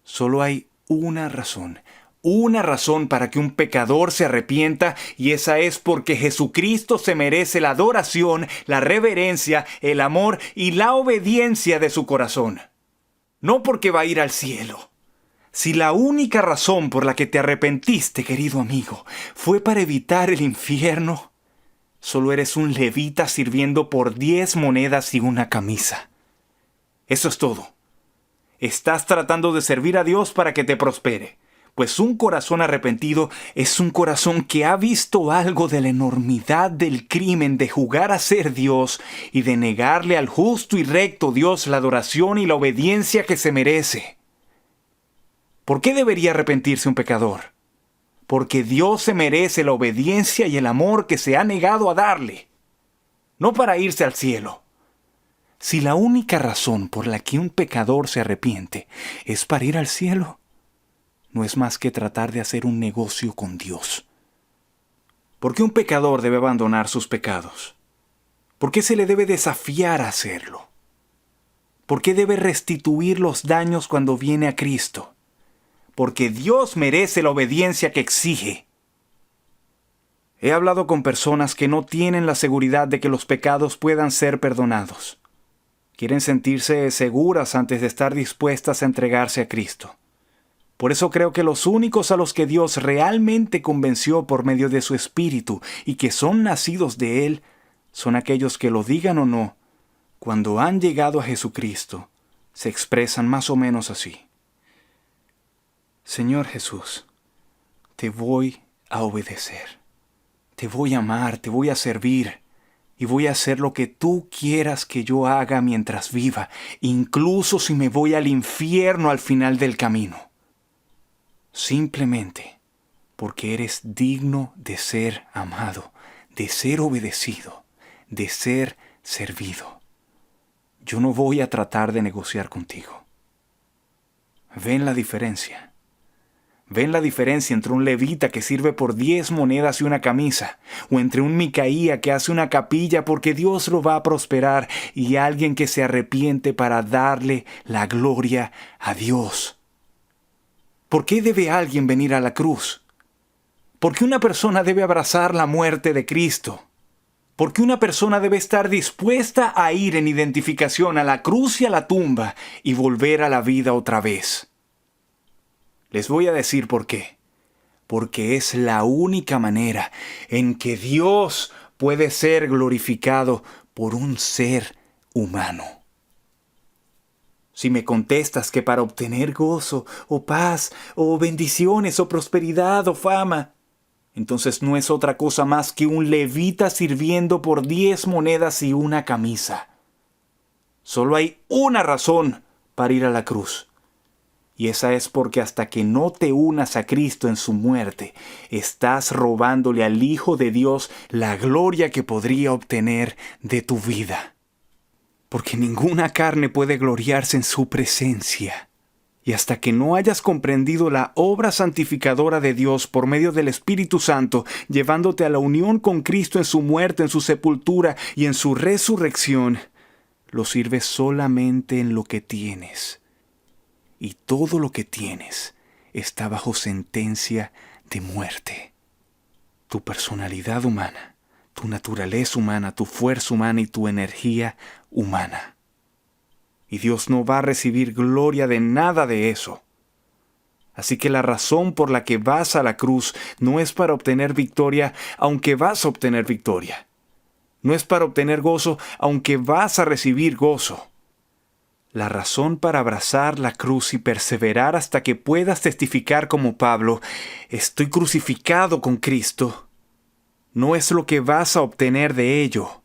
solo hay una razón para que un pecador se arrepienta, y esa es porque Jesucristo se merece la adoración, la reverencia, el amor y la obediencia de su corazón. No porque va a ir al cielo. Si la única razón por la que te arrepentiste, querido amigo, fue para evitar el infierno, solo eres un levita sirviendo por 10 monedas y una camisa. Eso es todo. Estás tratando de servir a Dios para que te prospere, pues un corazón arrepentido es un corazón que ha visto algo de la enormidad del crimen de jugar a ser Dios y de negarle al justo y recto Dios la adoración y la obediencia que se merece. ¿Por qué debería arrepentirse un pecador? Porque Dios se merece la obediencia y el amor que se ha negado a darle, no para irse al cielo. Si la única razón por la que un pecador se arrepiente es para ir al cielo, no es más que tratar de hacer un negocio con Dios. ¿Por qué un pecador debe abandonar sus pecados? ¿Por qué se le debe desafiar a hacerlo? ¿Por qué debe restituir los daños cuando viene a Cristo? Porque Dios merece la obediencia que exige. He hablado con personas que no tienen la seguridad de que los pecados puedan ser perdonados. Quieren sentirse seguras antes de estar dispuestas a entregarse a Cristo. Por eso creo que los únicos a los que Dios realmente convenció por medio de su Espíritu y que son nacidos de Él, son aquellos que, lo digan o no, cuando han llegado a Jesucristo, se expresan más o menos así. Señor Jesús, te voy a obedecer, te voy a amar, te voy a servir y voy a hacer lo que tú quieras que yo haga mientras viva, incluso si me voy al infierno al final del camino. Simplemente porque eres digno de ser amado, de ser obedecido, de ser servido. Yo no voy a tratar de negociar contigo. ¿Ven la diferencia? ¿Ven la diferencia entre un levita que sirve por 10 monedas y una camisa, o entre un Micaía que hace una capilla porque Dios lo va a prosperar, y alguien que se arrepiente para darle la gloria a Dios? ¿Por qué debe alguien venir a la cruz? ¿Por qué una persona debe abrazar la muerte de Cristo? ¿Por qué una persona debe estar dispuesta a ir en identificación a la cruz y a la tumba y volver a la vida otra vez? Les voy a decir por qué. Porque es la única manera en que Dios puede ser glorificado por un ser humano. Si me contestas que para obtener gozo, o paz, o bendiciones, o prosperidad, o fama, entonces no es otra cosa más que un levita sirviendo por 10 monedas y una camisa. Solo hay una razón para ir a la cruz. Y esa es porque hasta que no te unas a Cristo en su muerte, estás robándole al Hijo de Dios la gloria que podría obtener de tu vida. Porque ninguna carne puede gloriarse en su presencia. Y hasta que no hayas comprendido la obra santificadora de Dios por medio del Espíritu Santo, llevándote a la unión con Cristo en su muerte, en su sepultura y en su resurrección, lo sirves solamente en lo que tienes. Y todo lo que tienes está bajo sentencia de muerte. Tu personalidad humana, tu naturaleza humana, tu fuerza humana y tu energía humana. Y Dios no va a recibir gloria de nada de eso. Así que la razón por la que vas a la cruz no es para obtener victoria, aunque vas a obtener victoria. No es para obtener gozo, aunque vas a recibir gozo. La razón para abrazar la cruz y perseverar hasta que puedas testificar como Pablo, estoy crucificado con Cristo, no es lo que vas a obtener de ello,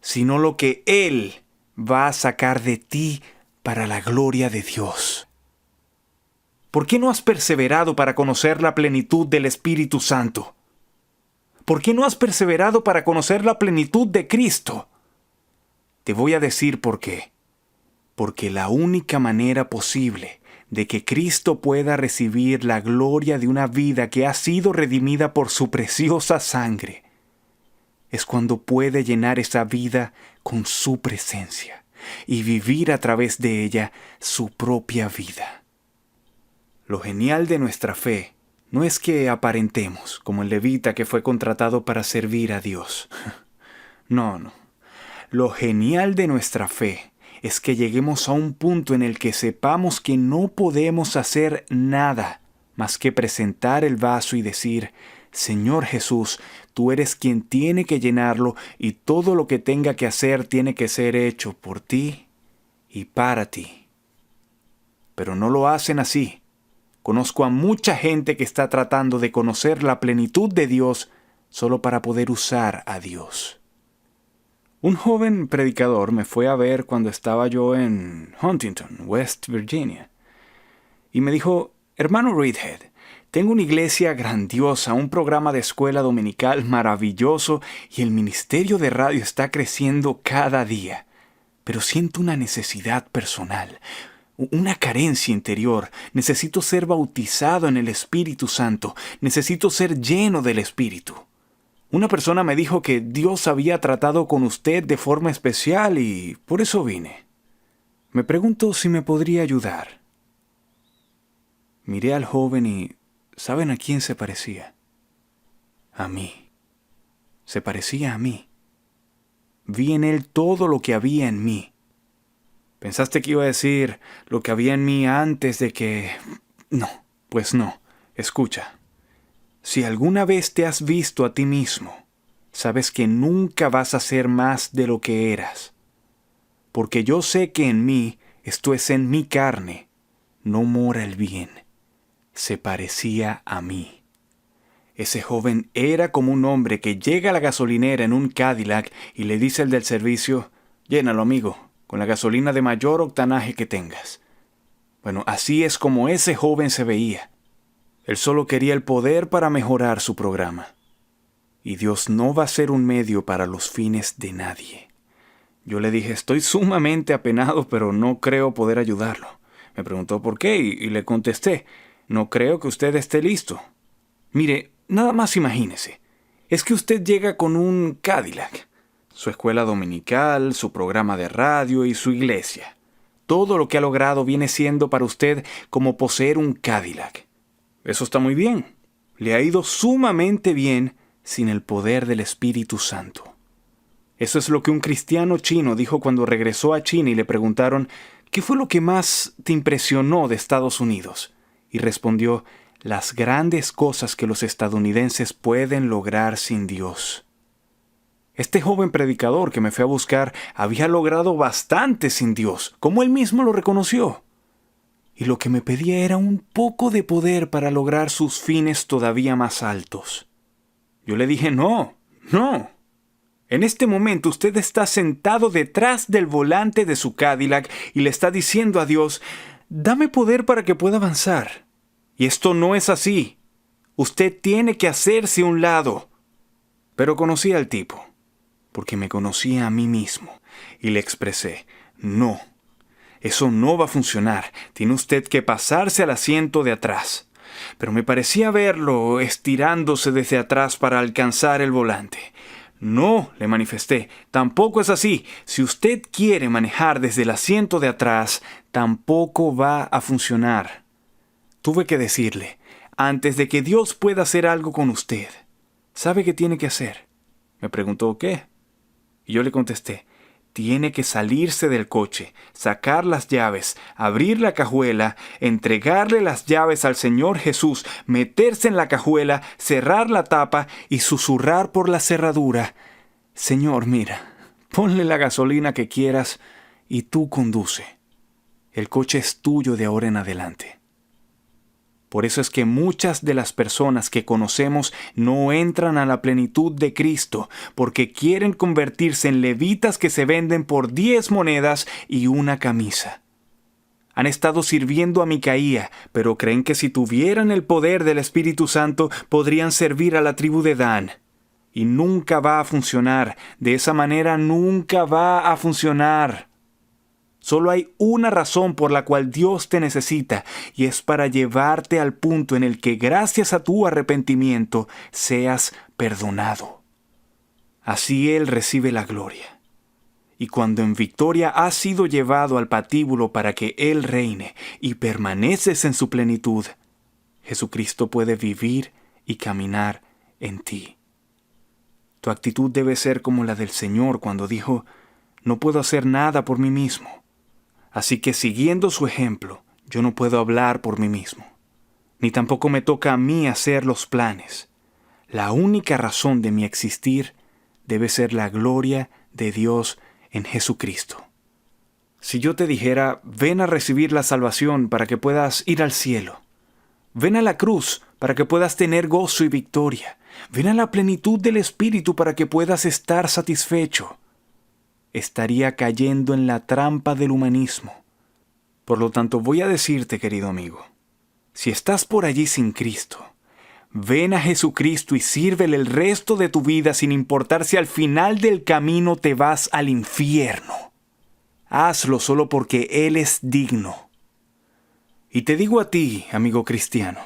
sino lo que Él va a sacar de ti para la gloria de Dios. ¿Por qué no has perseverado para conocer la plenitud del Espíritu Santo? ¿Por qué no has perseverado para conocer la plenitud de Cristo? Te voy a decir por qué. Porque la única manera posible de que Cristo pueda recibir la gloria de una vida que ha sido redimida por su preciosa sangre es cuando puede llenar esa vida con su presencia y vivir a través de ella su propia vida. Lo genial de nuestra fe no es que aparentemos como el levita que fue contratado para servir a Dios. No. Lo genial de nuestra fe es que lleguemos a un punto en el que sepamos que no podemos hacer nada más que presentar el vaso y decir: Señor Jesús, tú eres quien tiene que llenarlo y todo lo que tenga que hacer tiene que ser hecho por ti y para ti. Pero no lo hacen así. Conozco a mucha gente que está tratando de conocer la plenitud de Dios solo para poder usar a Dios. Un joven predicador me fue a ver cuando estaba yo en Huntington, West Virginia, y me dijo: hermano Reedhead, tengo una iglesia grandiosa, un programa de escuela dominical maravilloso y el ministerio de radio está creciendo cada día, pero siento una necesidad personal, una carencia interior. Necesito ser bautizado en el Espíritu Santo, necesito ser lleno del Espíritu. Una persona me dijo que Dios había tratado con usted de forma especial y por eso vine. Me pregunto si me podría ayudar. Miré al joven y ¿saben a quién se parecía? A mí. Se parecía a mí. Vi en él todo lo que había en mí. ¿Pensaste que iba a decir lo que había en mí antes de que...? No, pues no. Escucha. Si alguna vez te has visto a ti mismo, sabes que nunca vas a ser más de lo que eras. Porque yo sé que en mí, esto es en mi carne, no mora el bien. Se parecía a mí. Ese joven era como un hombre que llega a la gasolinera en un Cadillac y le dice al del servicio: llénalo, amigo, con la gasolina de mayor octanaje que tengas. Bueno, así es como ese joven se veía. Él solo quería el poder para mejorar su programa. Y Dios no va a ser un medio para los fines de nadie. Yo le dije: estoy sumamente apenado, pero no creo poder ayudarlo. Me preguntó por qué y le contesté: no creo que usted esté listo. Mire, nada más imagínese. Es que usted llega con un Cadillac, su escuela dominical, su programa de radio y su iglesia. Todo lo que ha logrado viene siendo para usted como poseer un Cadillac. Eso está muy bien. Le ha ido sumamente bien sin el poder del Espíritu Santo. Eso es lo que un cristiano chino dijo cuando regresó a China y le preguntaron: ¿qué fue lo que más te impresionó de Estados Unidos? Y respondió: las grandes cosas que los estadounidenses pueden lograr sin Dios. Este joven predicador que me fue a buscar había logrado bastante sin Dios, como él mismo lo reconoció. Y lo que me pedía era un poco de poder para lograr sus fines todavía más altos. Yo le dije: no. En este momento usted está sentado detrás del volante de su Cadillac y le está diciendo a Dios: dame poder para que pueda avanzar. Y esto no es así. Usted tiene que hacerse a un lado. Pero conocí al tipo, porque me conocía a mí mismo, y le expresé: no. Eso no va a funcionar. Tiene usted que pasarse al asiento de atrás. Pero me parecía verlo estirándose desde atrás para alcanzar el volante. No, le manifesté, tampoco es así. Si usted quiere manejar desde el asiento de atrás, tampoco va a funcionar. Tuve que decirle: antes de que Dios pueda hacer algo con usted, ¿sabe qué tiene que hacer? Me preguntó: ¿qué? Y yo le contesté: tiene que salirse del coche, sacar las llaves, abrir la cajuela, entregarle las llaves al Señor Jesús, meterse en la cajuela, cerrar la tapa y susurrar por la cerradura: Señor, mira, ponle la gasolina que quieras y tú conduce. El coche es tuyo de ahora en adelante. Por eso es que muchas de las personas que conocemos no entran a la plenitud de Cristo, porque quieren convertirse en levitas que se venden por 10 monedas y una camisa. Han estado sirviendo a Micaía, pero creen que si tuvieran el poder del Espíritu Santo podrían servir a la tribu de Dan. Y nunca va a funcionar. De esa manera nunca va a funcionar. Solo hay una razón por la cual Dios te necesita, y es para llevarte al punto en el que gracias a tu arrepentimiento seas perdonado. Así Él recibe la gloria. Y cuando en victoria has sido llevado al patíbulo para que Él reine y permaneces en su plenitud, Jesucristo puede vivir y caminar en ti. Tu actitud debe ser como la del Señor cuando dijo, no puedo hacer nada por mí mismo. Así que siguiendo su ejemplo, yo no puedo hablar por mí mismo, ni tampoco me toca a mí hacer los planes. La única razón de mi existir debe ser la gloria de Dios en Jesucristo. Si yo te dijera, ven a recibir la salvación para que puedas ir al cielo, ven a la cruz para que puedas tener gozo y victoria, ven a la plenitud del Espíritu para que puedas estar satisfecho, estaría cayendo en la trampa del humanismo. Por lo tanto, voy a decirte, querido amigo, si estás por allí sin Cristo, ven a Jesucristo y sírvele el resto de tu vida sin importar si al final del camino te vas al infierno. Hazlo solo porque Él es digno. Y te digo a ti, amigo cristiano,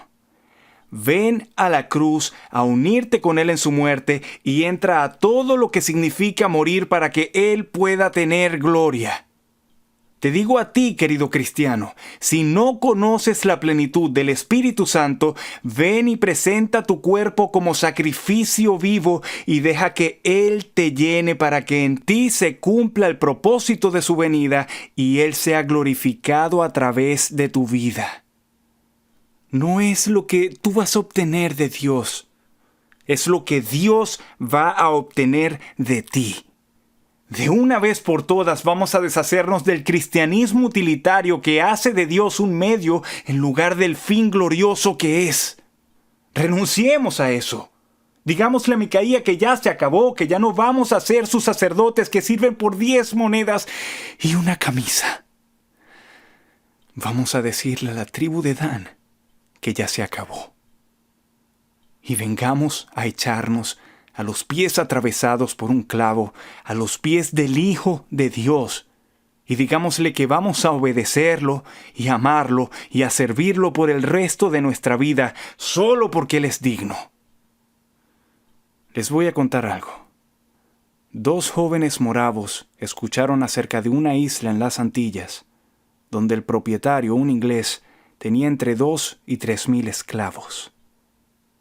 ven a la cruz a unirte con Él en su muerte y entra a todo lo que significa morir para que Él pueda tener gloria. Te digo a ti, querido cristiano, si no conoces la plenitud del Espíritu Santo, ven y presenta tu cuerpo como sacrificio vivo y deja que Él te llene para que en ti se cumpla el propósito de su venida y Él sea glorificado a través de tu vida. No es lo que tú vas a obtener de Dios, es lo que Dios va a obtener de ti. De una vez por todas vamos a deshacernos del cristianismo utilitario que hace de Dios un medio en lugar del fin glorioso que es. Renunciemos a eso. Digámosle a Micaía que ya se acabó, que ya no vamos a ser sus sacerdotes que sirven por 10 monedas y una camisa. Vamos a decirle a la tribu de Dan que ya se acabó. Y vengamos a echarnos a los pies atravesados por un clavo, a los pies del Hijo de Dios, y digámosle que vamos a obedecerlo y amarlo y a servirlo por el resto de nuestra vida, solo porque Él es digno. Les voy a contar algo. 2 jóvenes moravos escucharon acerca de una isla en las Antillas, donde el propietario, un inglés, tenía entre 2 y 3,000 esclavos.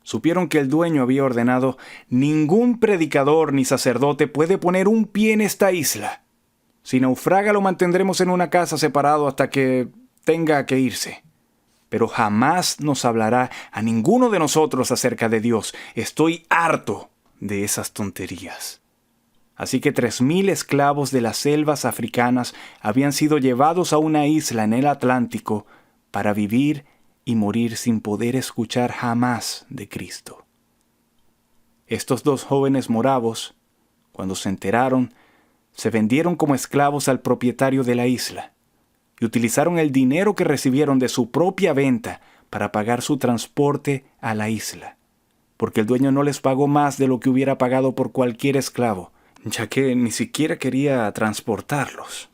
Supieron que el dueño había ordenado: ningún predicador ni sacerdote puede poner un pie en esta isla. Si naufraga lo mantendremos en una casa separado hasta que tenga que irse. Pero jamás nos hablará a ninguno de nosotros acerca de Dios. Estoy harto de esas tonterías. Así que 3,000 esclavos de las selvas africanas habían sido llevados a una isla en el Atlántico para vivir y morir sin poder escuchar jamás de Cristo. Estos 2 jóvenes moravos, cuando se enteraron, se vendieron como esclavos al propietario de la isla y utilizaron el dinero que recibieron de su propia venta para pagar su transporte a la isla, porque el dueño no les pagó más de lo que hubiera pagado por cualquier esclavo, ya que ni siquiera quería transportarlos.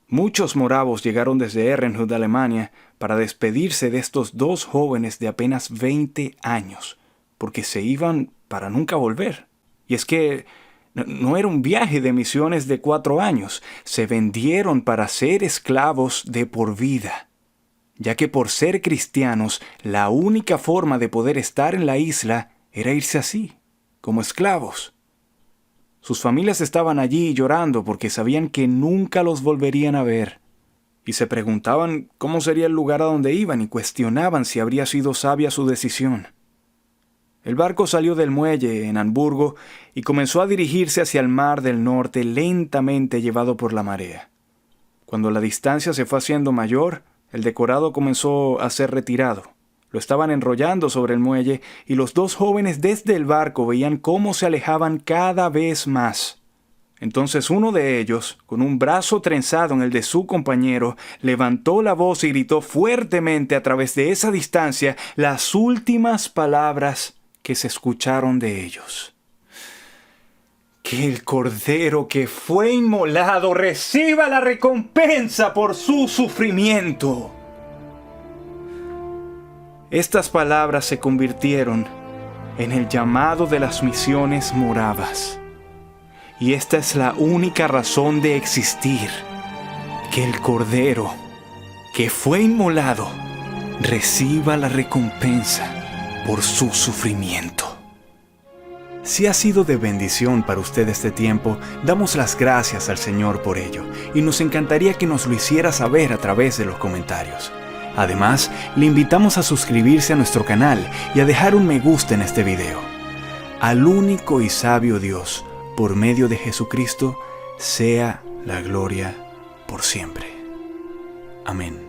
Muchos moravos llegaron desde Herrenhut, Alemania, para despedirse de estos 2 jóvenes de apenas 20 años, porque se iban para nunca volver. Y es que no era un viaje de misiones de 4 años, se vendieron para ser esclavos de por vida, ya que por ser cristianos, la única forma de poder estar en la isla era irse así, como esclavos. Sus familias estaban allí llorando porque sabían que nunca los volverían a ver. Y se preguntaban cómo sería el lugar a donde iban y cuestionaban si habría sido sabia su decisión. El barco salió del muelle en Hamburgo y comenzó a dirigirse hacia el mar del norte lentamente llevado por la marea. Cuando la distancia se fue haciendo mayor, el decorado comenzó a ser retirado. Lo estaban enrollando sobre el muelle y los dos jóvenes desde el barco veían cómo se alejaban cada vez más. Entonces uno de ellos, con un brazo trenzado en el de su compañero, levantó la voz y gritó fuertemente a través de esa distancia las últimas palabras que se escucharon de ellos. Que el Cordero que fue inmolado reciba la recompensa por su sufrimiento. Estas palabras se convirtieron en el llamado de las misiones moravas. Y esta es la única razón de existir, que el Cordero que fue inmolado reciba la recompensa por su sufrimiento. Si ha sido de bendición para usted este tiempo, damos las gracias al Señor por ello y nos encantaría que nos lo hiciera saber a través de los comentarios. Además, le invitamos a suscribirse a nuestro canal y a dejar un me gusta en este video. Al único y sabio Dios, por medio de Jesucristo, sea la gloria por siempre. Amén.